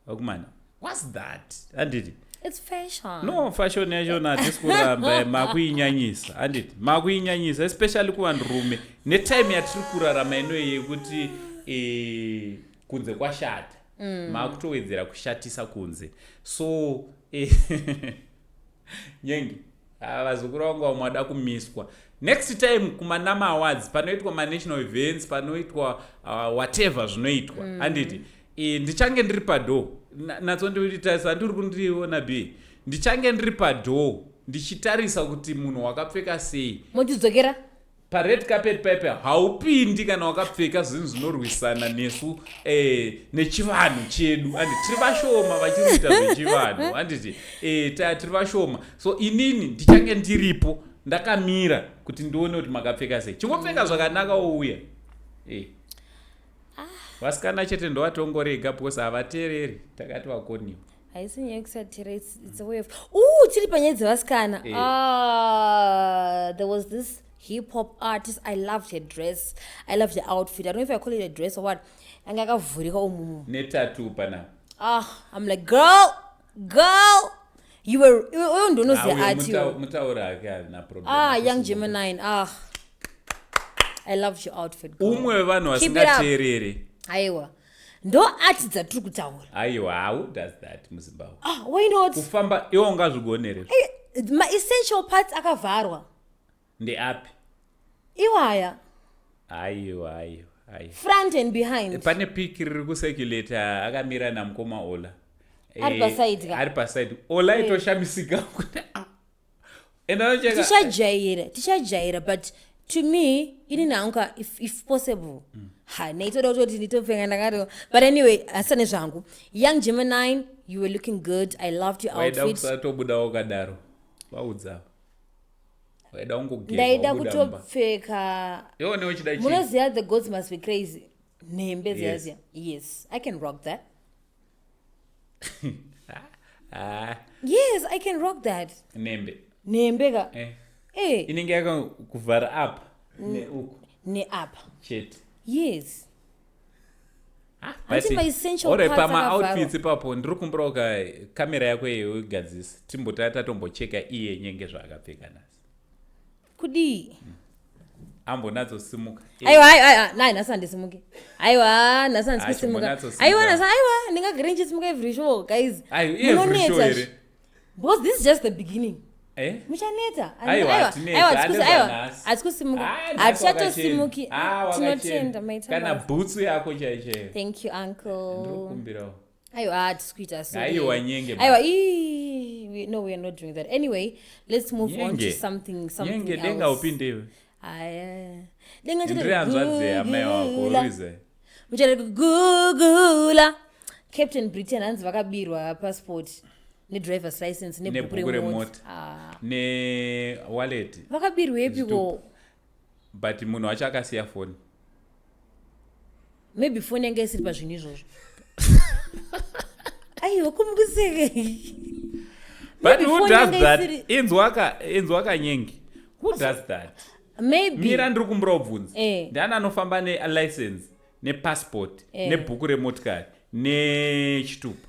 Speaker 2: wakumana what's that anditi
Speaker 1: it's fashion.
Speaker 2: No, fashion yachona hatisi kuramba makuinyanyisa anditi makuinyanyisa especially kuvanhurume netime yatiri kurarama inoyi yekuti kunze kwashata makutowedzera kushatisa kunze so nyengi vazukuru vangu vamwe vada kumiswa next time kumanama awards panoitwa manational events panoitwa whatever zvinoitwa handiti ndichange ndiri padoo natsonditarisa handiri kundiona b ndichange ndiri padoo ndichitarisa kuti munhu wakapfeka sei
Speaker 1: motidzokera
Speaker 2: pared carpet pipe haupindi kana wakapfeka zvinhu zvinorwisana nesu nechivanhu chedu handiti tiri vashoma vachinoita zvechivanhu handiti tiri vashoma so inini ndichange ndiripo ndakamira kuti ndione kuti makapfeka sei chingopfeka zvakanaka ouya vasikana chete ndovatongorega because havateereri takati vakoniwa
Speaker 1: haisi nyaya yekusateera it's a way of tiri panyaya dzevasikana there was this hip hop artist. I loved her dress. I loved the outfit. I don't know if I call it a dress or what. Anga akavhurika umumu.
Speaker 2: Netatu pana.
Speaker 1: I'm like, girl. You were art you. Young Gemini. I loved your outfit.
Speaker 2: Umwe vanhu vasingateereri.
Speaker 1: Aiwa. Ndo art dzatiri kutaura.
Speaker 2: Aiwa, who does that muZimbabwe?
Speaker 1: Why not?
Speaker 2: Kufamba iwo ungazvigonere.
Speaker 1: My essential parts akavharwa.
Speaker 2: Ndeapi?
Speaker 1: Iwaya.
Speaker 2: Aiwa.
Speaker 1: Front and behind.
Speaker 2: Pane pic riri kucirculate akamira namukoma Ola.
Speaker 1: Ari paside ka.
Speaker 2: Ari paside. Ola itoshamisika kuti.
Speaker 1: Tichajaira, but to me, if possible. But anyway, asane zvangu. Young Gemini, you were looking good. I loved your outfit. Ndaida kutopfeka. Munoziva the gods must be crazy. Yes, I can rock that. Yes, I can rock that. Nembe ka.
Speaker 2: Inenge yakuvhara up.
Speaker 1: Ne up.
Speaker 2: Shit.
Speaker 1: Yes.
Speaker 2: But ore pama outfits ipapo ndiri kumbura kamera yako igadzisa timbotata tombocheka iye nyenge zvaakapfeka nasi.
Speaker 1: Kudi.
Speaker 2: Ambo nazo simuka.
Speaker 1: Aiwa, nasandisimuke. Aiwa, nasandisimuka. Aiwa, ndingagere ndichisimuka every show, guys.
Speaker 2: Every show ere.
Speaker 1: Because this is just the beginning. Muchaneta. Aiwa, atikusimuka. Atichatosimuki. Tinotenda maitama.
Speaker 2: Kana boots yako chaiche.
Speaker 1: Thank you, uncle.
Speaker 2: Ndikumbirawo.
Speaker 1: Aiwa, atiskuita so.
Speaker 2: Aiwa nyenge.
Speaker 1: Aiwa, no, we are not doing that. Anyway, let's move on to something else.
Speaker 2: Nyenge denga upindewe.
Speaker 1: Denga
Speaker 2: Google.
Speaker 1: Captain Britain hanzi vakabirwa passport driver's license
Speaker 2: nebhuku remote wallet
Speaker 1: vakabirwa epiko,
Speaker 2: but munhu wacho akasiya phone.
Speaker 1: Maybe phone yange isiri pazvinhu izvozvo. Aiwa, kumukuseke.
Speaker 2: But who does that? Inzwaka nyenge. Who does that?
Speaker 1: Maybe.
Speaker 2: Mira ndiri kumbura kubvunza. Ndiani anofamba nelicense, nepassport, nebhuku remotikari, nechitupa.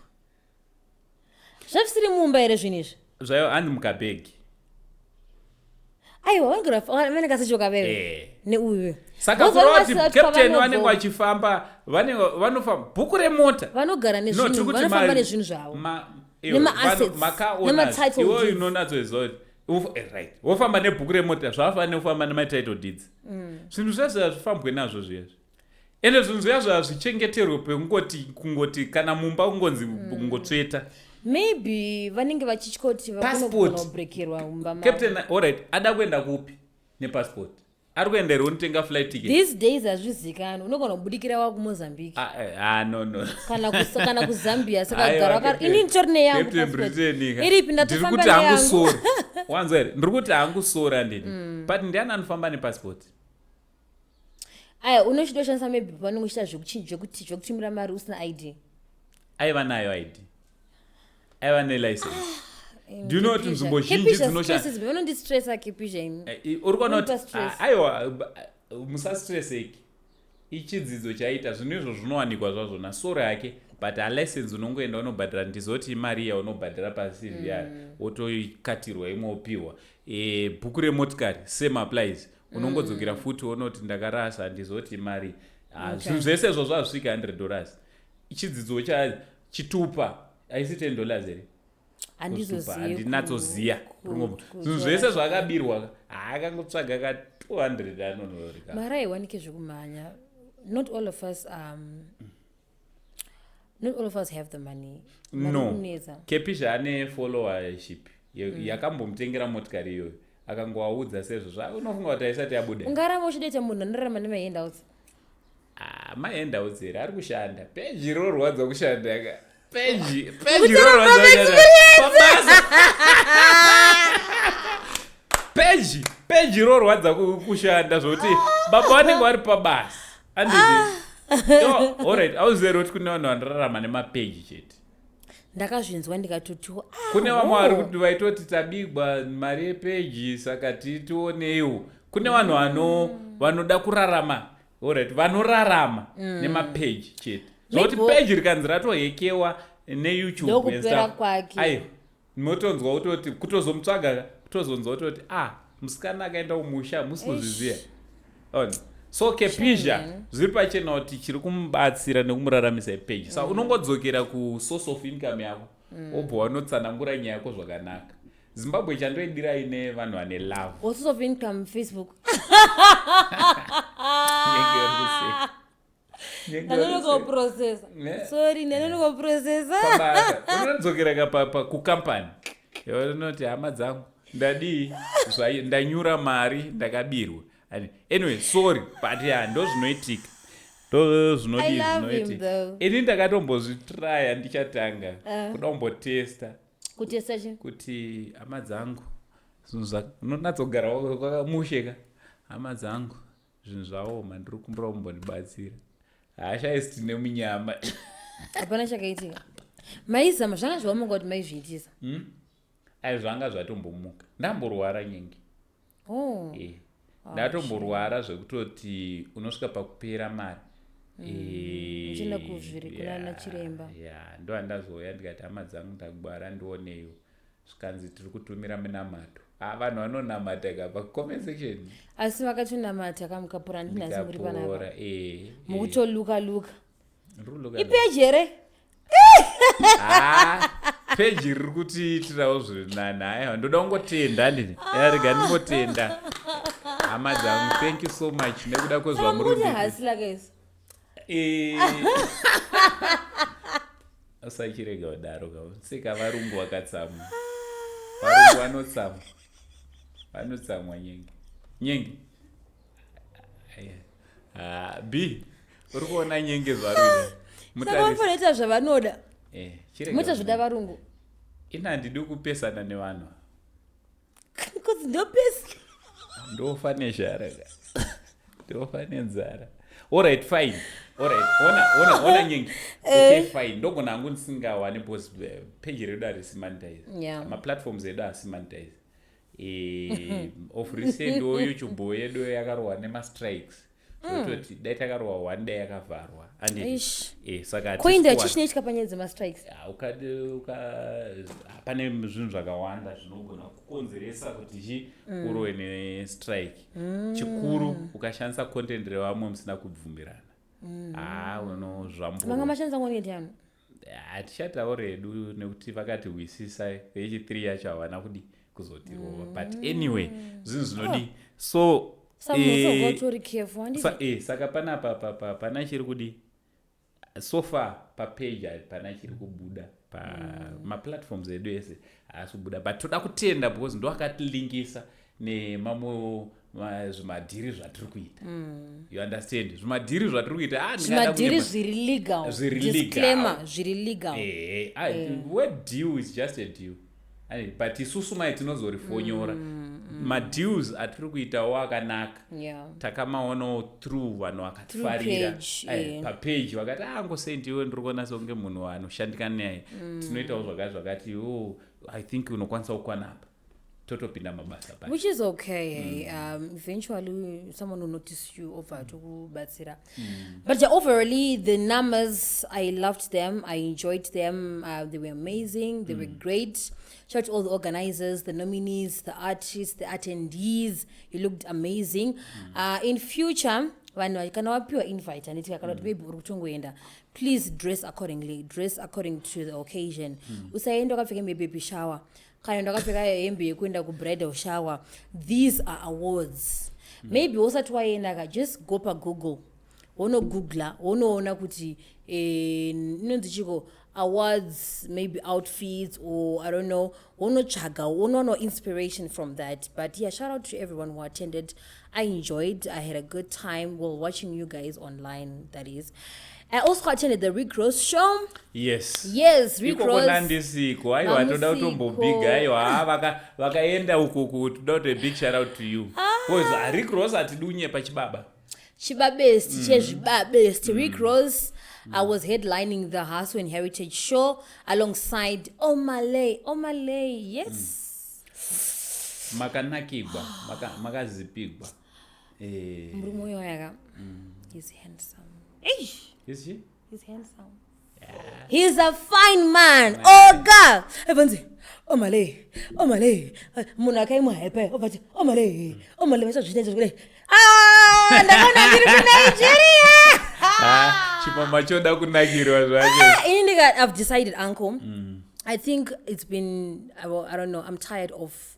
Speaker 1: Zvavisiri mumba here zvinhu izvi?
Speaker 2: Zvayo handi mukabhegi.
Speaker 1: Aiwa, vanenge asichoka veve. Neuyu.
Speaker 2: Saka kuroti captain vanenge vachifamba, vanofamba bhuku remota.
Speaker 1: Vanogara nezvinhu, vanofamba nezvinhu zvavo. Nema-assets, nema-title deeds.
Speaker 2: Iwo inonatsoziva kuti right, wofamba nebhuku remota zvavafanira kufamba nema-title deeds. Zvinhu zvese hazvifambwe nazvo zviyazvo. Ende zvinhu zviyazvo hazvichengeterwe kungoti kana mumba kungonzi kungotsveta.
Speaker 1: Maybe vanenge vachityoti vakunogona kubrekerwa mumba mavo.
Speaker 2: Captain, alright, ada kuenda kupi nepassport? Ari kuendera unotenga flight ticket.
Speaker 1: These days hazvizikanwi, unogona kubudikira wakumozambique.
Speaker 2: No.
Speaker 1: Kana kuZambia, saka gara ini nditori neyangu
Speaker 2: Captain Britain.
Speaker 1: Iripi ndatofamba
Speaker 2: neyangu. Ndiri kuti hangusora. Wanzwa here, ndiri kuti hangusora ndini. But ndiani anofamba nepassport?
Speaker 1: Unochidoshandisa maybe panenge uchita zvekutimira mari usina ID.
Speaker 2: Aiva nayo ID. Aiva nelicense. Do you know kuti nzvimbo zhinji dzinoshandisa?
Speaker 1: Vanondistressa kepisha ini.
Speaker 2: Uri kuona kuti aiwa musastreseki. Ichidzidzo chaita zvinhu izvo zvinowanikwa zvazvo nasoro yake, but alicense unongoenda unobhadhara ndizoti imari yaunobhadhara paCV yayo wotokatirwa imwe wopiwa. Bhuku remotikari same applies. Unongodzokera futi unoti ndakarasa ndizoti imari. Zvinhu zvese izvo zvasvika $100. Ichidzidzo chitupa aisi $10 here. Handinatsoziya. Zvinhu zvese zvakabirwa akangotsvaga ka $200 anonorika.
Speaker 1: Mara iwanike zvekumhanya. Not all of us have the money.
Speaker 2: No. Kepisha ane followership. Yakambomutengera motikari iyoyo. Akangoaudza sezvo unofunga kuti aisati yabuda.
Speaker 1: Ungaramba uchideta munhu anorarama nemahandouts.
Speaker 2: Mahandouts here ari kushanda. Peji rorwadza kushanda. Peji rorwadza pabasa. Peji rorwadza kushanda zvoti baba vanenge vari pabasa. Alright, auzere kuti kune vanhu vanorarama nemapeji chete.
Speaker 1: Ndakazvinzwa ndikatoti
Speaker 2: kune vamwe vari kuti vaitoti tabigwa mari yepeji saka titioneiwo. Kune vanhu vanoda kurarama, alright, vanorarama nemapeji chete. Zvokuti peji rikanzi ratohekewa neYouTube and stuff. motonzwa utoti kutozomutsvaga kutozonzwa utoti musikana akaenda kumusha musikuzviziva so kepisha zviri pachena kuti chiri kumubatsira nekumuraramisa ipeji saka unongodzokera kusource of income yako obva wanotsanangura nyaya yako zvakanaka. Zimbabwe chandoidira ine vanhu vane love.
Speaker 1: Source of income Facebook. Nanonogo processor. Sorry, nanonogo processor.
Speaker 2: Unodzokera kukampani unoti hama dzangu ndanyura mari ndakabirwa. Anyway, sorry, but ndo zvinoitika. Ini ndakatombozvitraya ndichatanga kuda kumbotesta kuti hama dzangu unonatsogara wakamusheka hama dzangu zvinhu zvaoma ndiri kumbura kumbondibatsira haashaisi tine munyama.
Speaker 1: Hapana chakaitika. Maizama zvanga zvaomonga kuti maizviitisa.
Speaker 2: Zvanga zvatombomuka ndamborwara nyenge. Ndatomborwara zvekutoti unosvika pakupera mari.
Speaker 1: Uchienda kuvhiri kuna chiremba.
Speaker 2: Ndo andazouya ndikati hama dzangu ndakubara ndioneyo zvikanzi tiri kutumira munamato. Vanhu vanonamata kapa comment section.
Speaker 1: Asi vakatonamata kamukapura ndinasi muri panapa. Mukutoluka luka. Ipeji here?
Speaker 2: Peji riri kutiitirawo zviri nani. Haiwa ndoda kungotenda ndini. Rega ndingotenda. Hama dzangu, thank you so much nekuda kwezvamuri
Speaker 1: kuita.
Speaker 2: Usachirega kudaro kawo. Seka varungu vakatsamwa. Varungu vanotsamwa. Vanotsamwa nyenge. B uri kuona nyenge zvaruida.
Speaker 1: Saka vanoita zvavanoda. Muita zvoda varungu.
Speaker 2: Ina handidi kupesana nevanhu.
Speaker 1: Kuti ndopesa.
Speaker 2: Ndofane zharaka. Ndofane nzara. Alright, fine. Alright, ona nyenge. Okay, fine. Ndogona hangu ndisingawani because page redu arisimonetize. Platforms edu arisimonetize. Of recent YouTube yedu yakarohwa nemastrikes. Toti dai takarohwa one day yakavharwa. Saka
Speaker 1: koinda chinoitika panyaya dzemastrikes.
Speaker 2: Pane zvinhu zvakawanda zvinogona kukonzeresa kuti kurohwe nestrike. Chikuru ukashandisa content revamwe musina kubvumirana. Zvambo.
Speaker 1: Vanga mashandisa content yanu.
Speaker 2: Hatishatawo redu nekuti vakati wisisa vechi3 yacho havana kudi kuzotirova. But anyway, zvinhu zvinodi. So saka pana chiri kudi so far papage pana chiri kubuda maplatforms edu ese haasi kubuda but toda kutenda because ndo akatilingisa nemamwe zvimadhiri zvatiri kuita. You understand? Zvimadhiri zvatiri kuita
Speaker 1: zvimadhiri zviri legal. Disclaimer zviri legal.
Speaker 2: Word deal is just a deal. But isusu mai tinozorifonyora. Madeals atiri kuitawo akanaka. Takamaonawo through vanhu vakatifarira papage vakati ngosendiwe ndiri kuona songe munhu anoshandika naye. Tinoitawo zvakati I think unokwanisa kukwana apa. Totopinda mabasa pa.
Speaker 1: Which is okay. Eventually someone will notice you over to batsira. But overall the numbers, I loved them. I enjoyed them. They were amazing. They were great. Shout out to all the organizers, the nominees, the artists, the attendees. You looked amazing. In future, when I can appear invite and it please dress accordingly. Dress according to the occasion. Usaenda kafika baby shower. Kaenda kafika hembe kwenda ku bridal shower. These are awards. Maybe also twaenda just go pa Google. Ono Googler, ona kuti nondichiko awards, maybe outfits, or I don't know, no inspiration from that. But yeah, shout out to everyone who attended. I enjoyed. I had a good time while watching you guys online, that is. I also attended the Rick Ross show.
Speaker 2: Yes,
Speaker 1: Rick Ross.
Speaker 2: Toda utombobiga aiwa vakaenda ukuku toda a big shout out to you. Because Rick Ross atidunye pachibaba.
Speaker 1: Chibabest. Rick Ross. I was headlining the Hustle and Heritage show alongside Omalay. Yes.
Speaker 2: Makanakibwa, makazipigwa.
Speaker 1: Mrumoyo yaga. He's handsome.
Speaker 2: Is he?
Speaker 1: He's handsome. Yeah. He's a fine man. Oh God. Evanzi. Omale munhu akaimuhype obati omale masazvinoita zvekudai ndakaona ndiri kuNigeria
Speaker 2: chimama choda kunakirwa zvake.
Speaker 1: Inini I've decided, uncle. I think it's been, I don't know, I'm tired of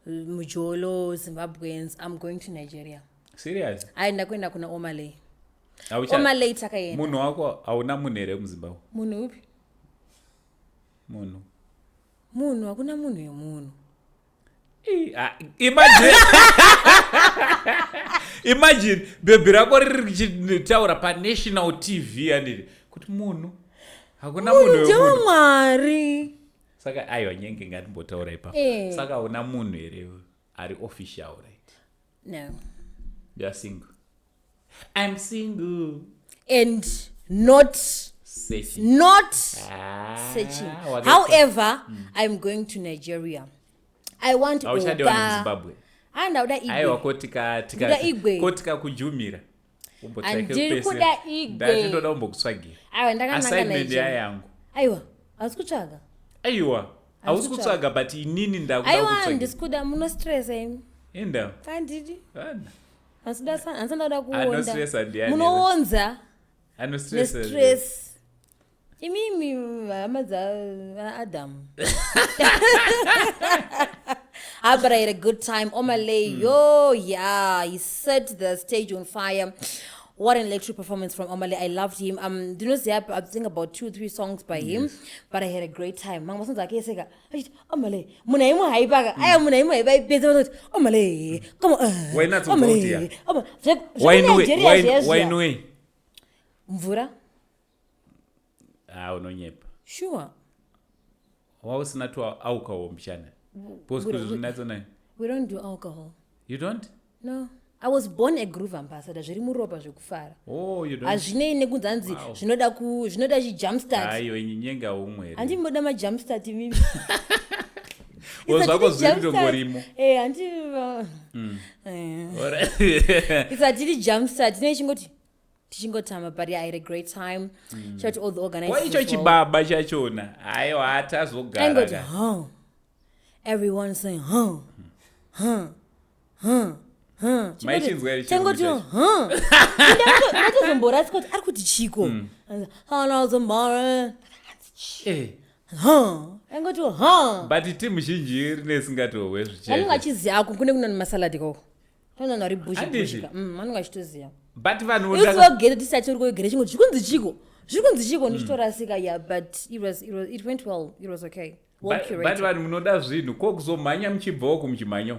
Speaker 1: Mujolo, Zimbabweans. I'm going to Nigeria.
Speaker 2: Serious?
Speaker 1: Ndakwenda kuna Omale. Omale takaenda.
Speaker 2: Munhu wako hauna munhu here muZimbabwe?
Speaker 1: Munhu upi? Munhu hakuna munhu yemunhu.
Speaker 2: Imagine bebhi rako riri richitaura paNational TV andiri kuti munhu hakuna munhu
Speaker 1: yemunhu. Mwari.
Speaker 2: Saka aiwa nyenge ngatimbotaura ipapo. Saka hauna munhu here ari official, right?
Speaker 1: No.
Speaker 2: You are single. I'm single.
Speaker 1: And not searching. However, I'm going to Nigeria. I want to
Speaker 2: go back. Zimbabwe.
Speaker 1: Andauda Igwe.
Speaker 2: Aiwa kotika kujumira.
Speaker 1: Andiri kuda Igwe.
Speaker 2: Ndinoda umbokutsvagira.
Speaker 1: Aiwa ndakananga Nigeria.
Speaker 2: Assignment yangu.
Speaker 1: Aiwa, asikutsvaga.
Speaker 2: Aiwa, ausikutsvaga but inini ndakuda kutsvagira.
Speaker 1: Aiwa, ndisikuda muno stress imi.
Speaker 2: Enda.
Speaker 1: Kandidi.
Speaker 2: Ana.
Speaker 1: Ansanda kuonda.
Speaker 2: Ano stress andiyani.
Speaker 1: Munoonza.
Speaker 2: Ano stress.
Speaker 1: Stress. Imimi amaza Adam. But I had a good time. Omale, he set the stage on fire. What an electric performance from Omale. I loved him. Do you know, I think about 2-3 songs by him, but I had a great time. Mama wasn't like, Omale, Munaimu Haibaga. I am Munaimu Haibaga. Omale, come on.
Speaker 2: Why not? Why no?
Speaker 1: Mvura?
Speaker 2: Unonyepa.
Speaker 1: Sure.
Speaker 2: Wausina tu alcohol mchana. We
Speaker 1: don't do alcohol.
Speaker 2: You don't?
Speaker 1: No. I was born a groove ambassador. Zviri muropa zvekufara.
Speaker 2: Oh, you don't?
Speaker 1: Hazvinei nekunzanzi zvinoda jumpstart.
Speaker 2: Aiyo nyenga umwe.
Speaker 1: Handimboda ma jumpstart mimi.
Speaker 2: Zvako zvitongorimo.
Speaker 1: Handi It's a tiri jumpstart. Tichingotama, but yeah, I had a great time. Shout to all the organizers.
Speaker 2: Why icho chibaba chachona? Aiyo atazogara.
Speaker 1: Everyone saying,
Speaker 2: Maichinzwa
Speaker 1: chingoti ndakazomboratsa kuti ari kuti chiko angoti
Speaker 2: but team zhinji rine singatobwe zvichaiva
Speaker 1: anenge achiziva ako kune kuna nemasaladi kako tanana vari bushika anenge achitoziva
Speaker 2: but vanhu
Speaker 1: usogere tisati uri kuegere chingoti zvikunzi chiko ndichitorasika. Yeah, but it went well. It was okay.
Speaker 2: But vanhu munoda zvinhu kokuzomhanya muchibvawo kumuchimhanyo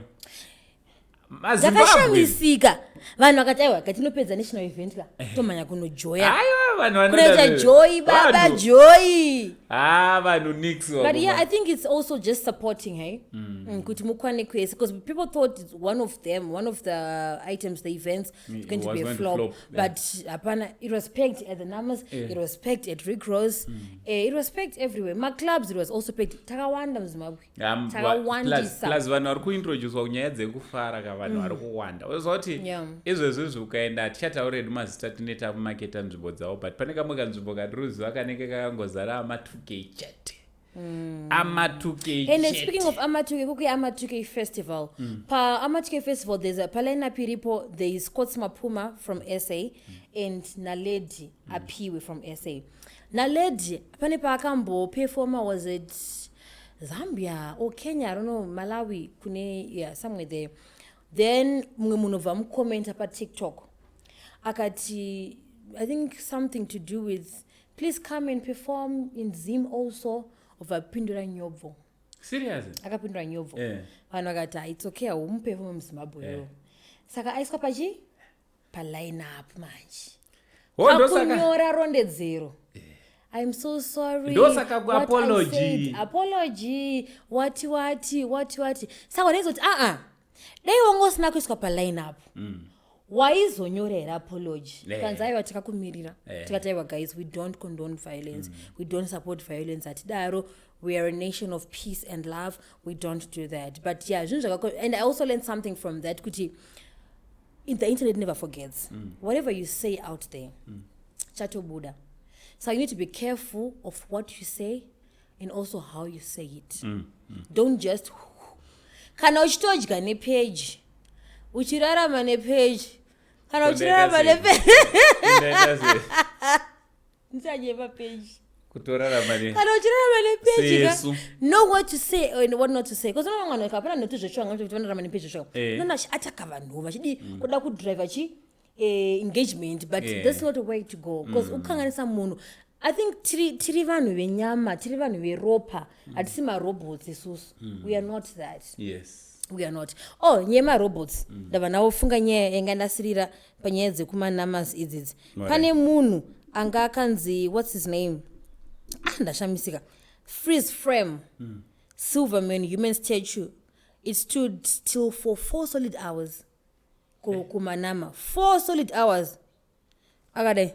Speaker 1: Zakashamisika. Vanhu vakati aiwa katinopedza national event ka tomanya kunojoya.
Speaker 2: Aiwa vanhu vanoda
Speaker 1: joy baba joy.
Speaker 2: Vanhu nix.
Speaker 1: But yeah, I think it's also just supporting, hey. Kuti mukwane kwese, because people thought it's one of the items, the events going to be a flop. But apana, it was pegged at the numbers, it was pegged at Rick Ross, it was pegged everywhere. My clubs, it was also pegged. Takawanda mzimbabwe. Takawandisa.
Speaker 2: Plus vanhu vari kuintroducewa kunyaya dzekufara ka vanhu vari kuwanda. Uzoti izvezvi ukaenda tichataura mazita tineta kumaketa nzvimbo dzavo, but pane kamwe kanzvimbo katiruziva kanenge kakangozara ama2K chete. Ama2K
Speaker 1: and then speaking of Ama2K, kuki Ama2K festival. Pa Ama2K festival, there's a Palena Piripo, there is Kots Mapuma from SA, and Naledi Apiwe from SA. Naledi, pane pa akambo performer, was it Zambia or Kenya? I don't know, Malawi, Kune, yeah, somewhere there. Then munova comment about TikTok. Akati, I think something to do with, please come and perform in Zim also of a Pindura Nyovo.
Speaker 2: Seriously?
Speaker 1: Akapindura Nyovo. Vanagata, it's okay, I won't perform Zimbabwe. Saka ice kapaji? Pa line up manji. Hakunyora ronde zero. I'm so sorry.
Speaker 2: Apology.
Speaker 1: Apology. Wati. Saka nezoti dai wangosina kuiswa pa line up. Waizonyorera apology. Kanzaiwa takakumirira. Tikataiwa guys, we don't condone violence. We don't support violence. Atidaro, we are a nation of peace and love. We don't do that. But yeah, and I also learned something from that. Kuti, the internet never forgets. Whatever you say out there, chato Buddha. So you need to be careful of what you say. and also how you say it. Don't just kana uchitodya nepage uchirarama nepage kana uchirarama nepage ndidye page
Speaker 2: kutorarama ne
Speaker 1: kana uchirarama nepage know what to say and what not to say because no one kapana notuzvechwanga kuti vanarama nepage zvako nona ataka vanhu vachidi kuda kudrive engagement but that's not a way to go because ukanganisa munhu I think tiri vanhu venyama tiri vanhu veropa hatisi marobots isusu we are not that.
Speaker 2: Yes,
Speaker 1: we are not. Nyema robots ndava nawo funga nyaya yanganasirira panyaya dzekumanamers idzidzi pane munhu anga akanzi what's his name ndashamisika freeze frame Silverman human statue it stood still for 4 solid hours kumanama 4 solid hours akade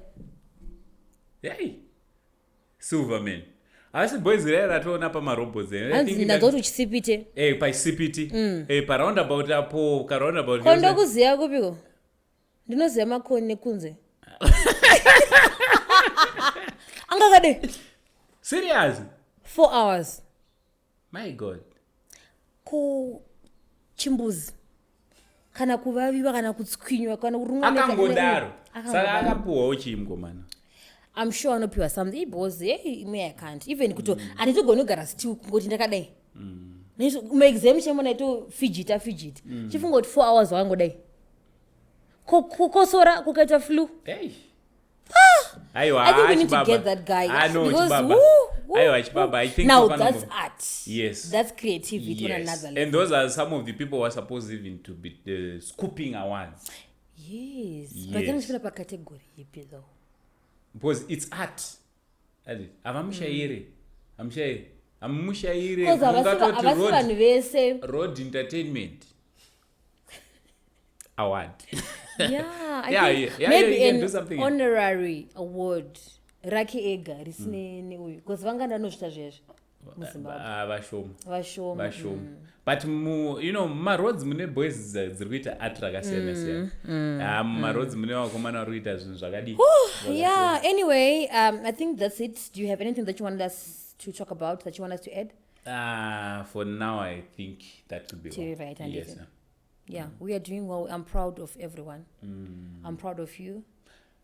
Speaker 2: Silverman asi boys rera tona pa marobots
Speaker 1: ndazoti uchisipite
Speaker 2: paisipiti paroundabout apo karoundabout
Speaker 1: kondo kuziya kupiko ndinoziya makoni nekunze angakade
Speaker 2: serious
Speaker 1: 4 hours
Speaker 2: my god
Speaker 1: ko chimbuzi kana kuvaviwa kana kutswinywa kana kurumwa
Speaker 2: akangodaro saka akapuwawo chimgomana
Speaker 1: I'm sure anopiwa something because me I can't even kuto anditogona kugara still kungoti ndakadai muexam chemona ito fidget chifunga kuti 4 hours wangodai kukosora kukaita flu I think we need to get that guy
Speaker 2: I think
Speaker 1: now that's art.
Speaker 2: Yes,
Speaker 1: that's creativity on another level.
Speaker 2: And those are some of the people who are supposed even to be scooping awards.
Speaker 1: Yes. But then it's a category though.
Speaker 2: Because it's art. Avamushairi. Road entertainment award.
Speaker 1: Maybe an honorary award. Raki ega risine uyu because vanga ndanosvita zvezvo vashoma
Speaker 2: but you know maroads mune boys dziri kuita art rakasiyana siyana maroads mune vakomana vari kuita zvinhu zvakadii
Speaker 1: anyway I think that's it. Do you have anything that you want us to talk about, that you want us to add?
Speaker 2: For now I think that could be
Speaker 1: right. Yes, we are doing well. I'm proud of everyone. I'm proud of you.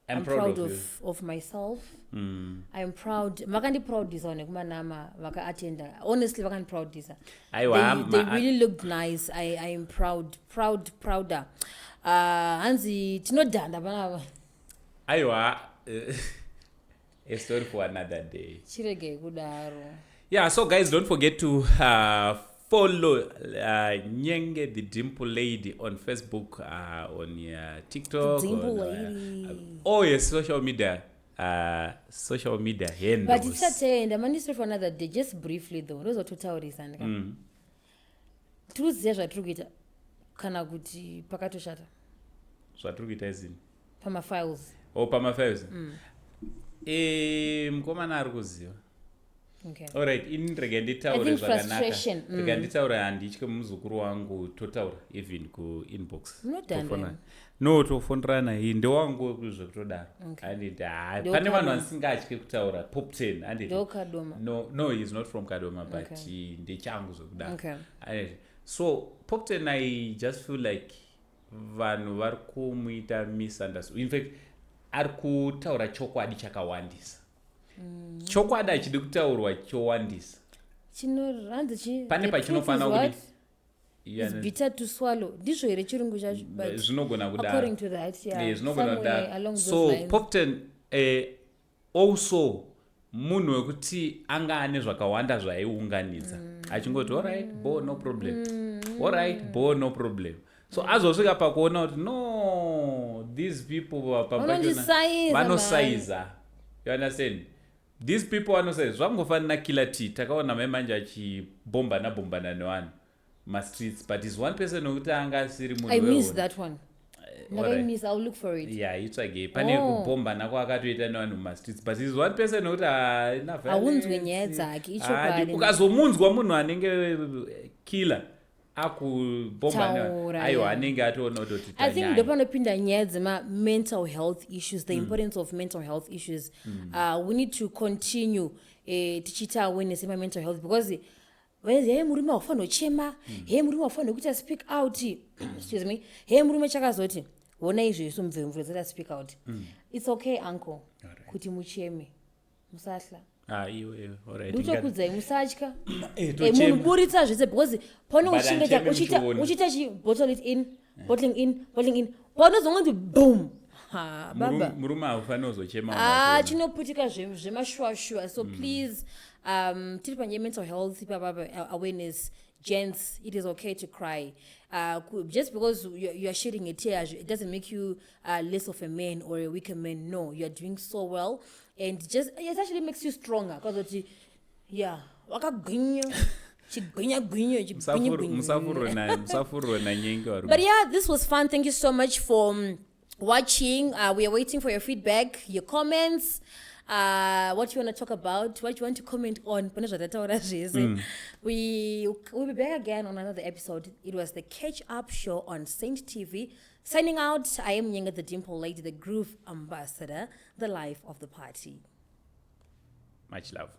Speaker 1: I'm proud of myself. I'm proud. Makandi proud this one. Kumanama maka attenda. Honestly, makandi proud this. They really looked nice. I am prouder. Anzi tinodanda bana.
Speaker 2: Aiwa. A story for another day.
Speaker 1: Chirege kudaro.
Speaker 2: Yeah, so guys, don't forget to follow Nyenge the Dimple Lady on Facebook, on TikTok. Dimple Lady. Yes, social media handles.
Speaker 1: But it's a tend. I'm story for another day. Just briefly though, those are 2 hours and. Tuziya zvaturikuita kana kuti pakatoshata.
Speaker 2: Zvaturikuita izini.
Speaker 1: Pama files.
Speaker 2: Pama files. Mukomana ari kuziva.
Speaker 1: Okay.
Speaker 2: All right, inrege nditaure zvakanaka. Rega nditaura handitye muzukuru wangu totaura even ku inbox. No tofonderana iyi ndewangu zvekutodaro. Anditi pane vanhu vasingatye kutaura top 10 anditi. No, he is not from Kadoma but ndechangu zvekudaro. So pop 10 I just feel like vanhu vari kumuita misunderstanding. In fact ari kutaura chokwadi chakawandisa. Chokwadi achidi kutaurwa chowandisa. Pane pachinofanira kuti
Speaker 1: it's bitter to swallow. Ndizvo here chirungu chacho but
Speaker 2: zvinogona kudaro.
Speaker 1: According to that,
Speaker 2: zvinogona kudaro. So Popten also munhu wekuti anga ane zvakawanda zvaiunganidza. Achingoti alright, bo no problem. Alright, bo no problem. So azosvika pakuona kuti no, these people vanosaiza. You understand? These people vanosaiza. Zvakungofanira kila tea. Takaona mai manje achibombana nevanhu streets, but is one person who asiri munhu.
Speaker 1: I missed that one. Never miss. I'll look for it.
Speaker 2: Yeah, it's okay. Pane kubombana kwakatoita nevanhu streets, but is one person who
Speaker 1: awunzwe nyaya dzake ichokwadi.
Speaker 2: Ukazomunzwa munhu anenge killer akubomba aiwa anenge atoona kuti
Speaker 1: I think ndopanopinda nyaya dzema mental health issues, the importance of mental health issues. We need to continue tichiita awareness mental health because hey murume wafanira kuchema hey murume wafanira kuita speak out excuse me hey murume chakazoti wona izvezvo mvemvuro dzata speak out it's okay uncle kuti mucheme musahla ndotokudzai musatya munhu buritsa zvese because paunenge uchiita bottling in paunozongonzi boom baba
Speaker 2: murume haufanira kuzochema
Speaker 1: chinoputika zvemashwashwa so please tiri panyaya mental health ipapapa awareness gents it is okay to cry just because you are shedding a tear it doesn't make you less of a man or a weaker man. No, you are doing so well and it actually makes you stronger because wakagwinya but yeah, this was fun. Thank you so much for watching. We are waiting for your feedback, your comments, what you want to talk about, what you want to comment on. We'll be back again on another episode. It was the Catch Up Show on Saint TV. Signing out, I am Nyenga the Dimple Lady, the Groove Ambassador, the life of the party.
Speaker 2: Much love.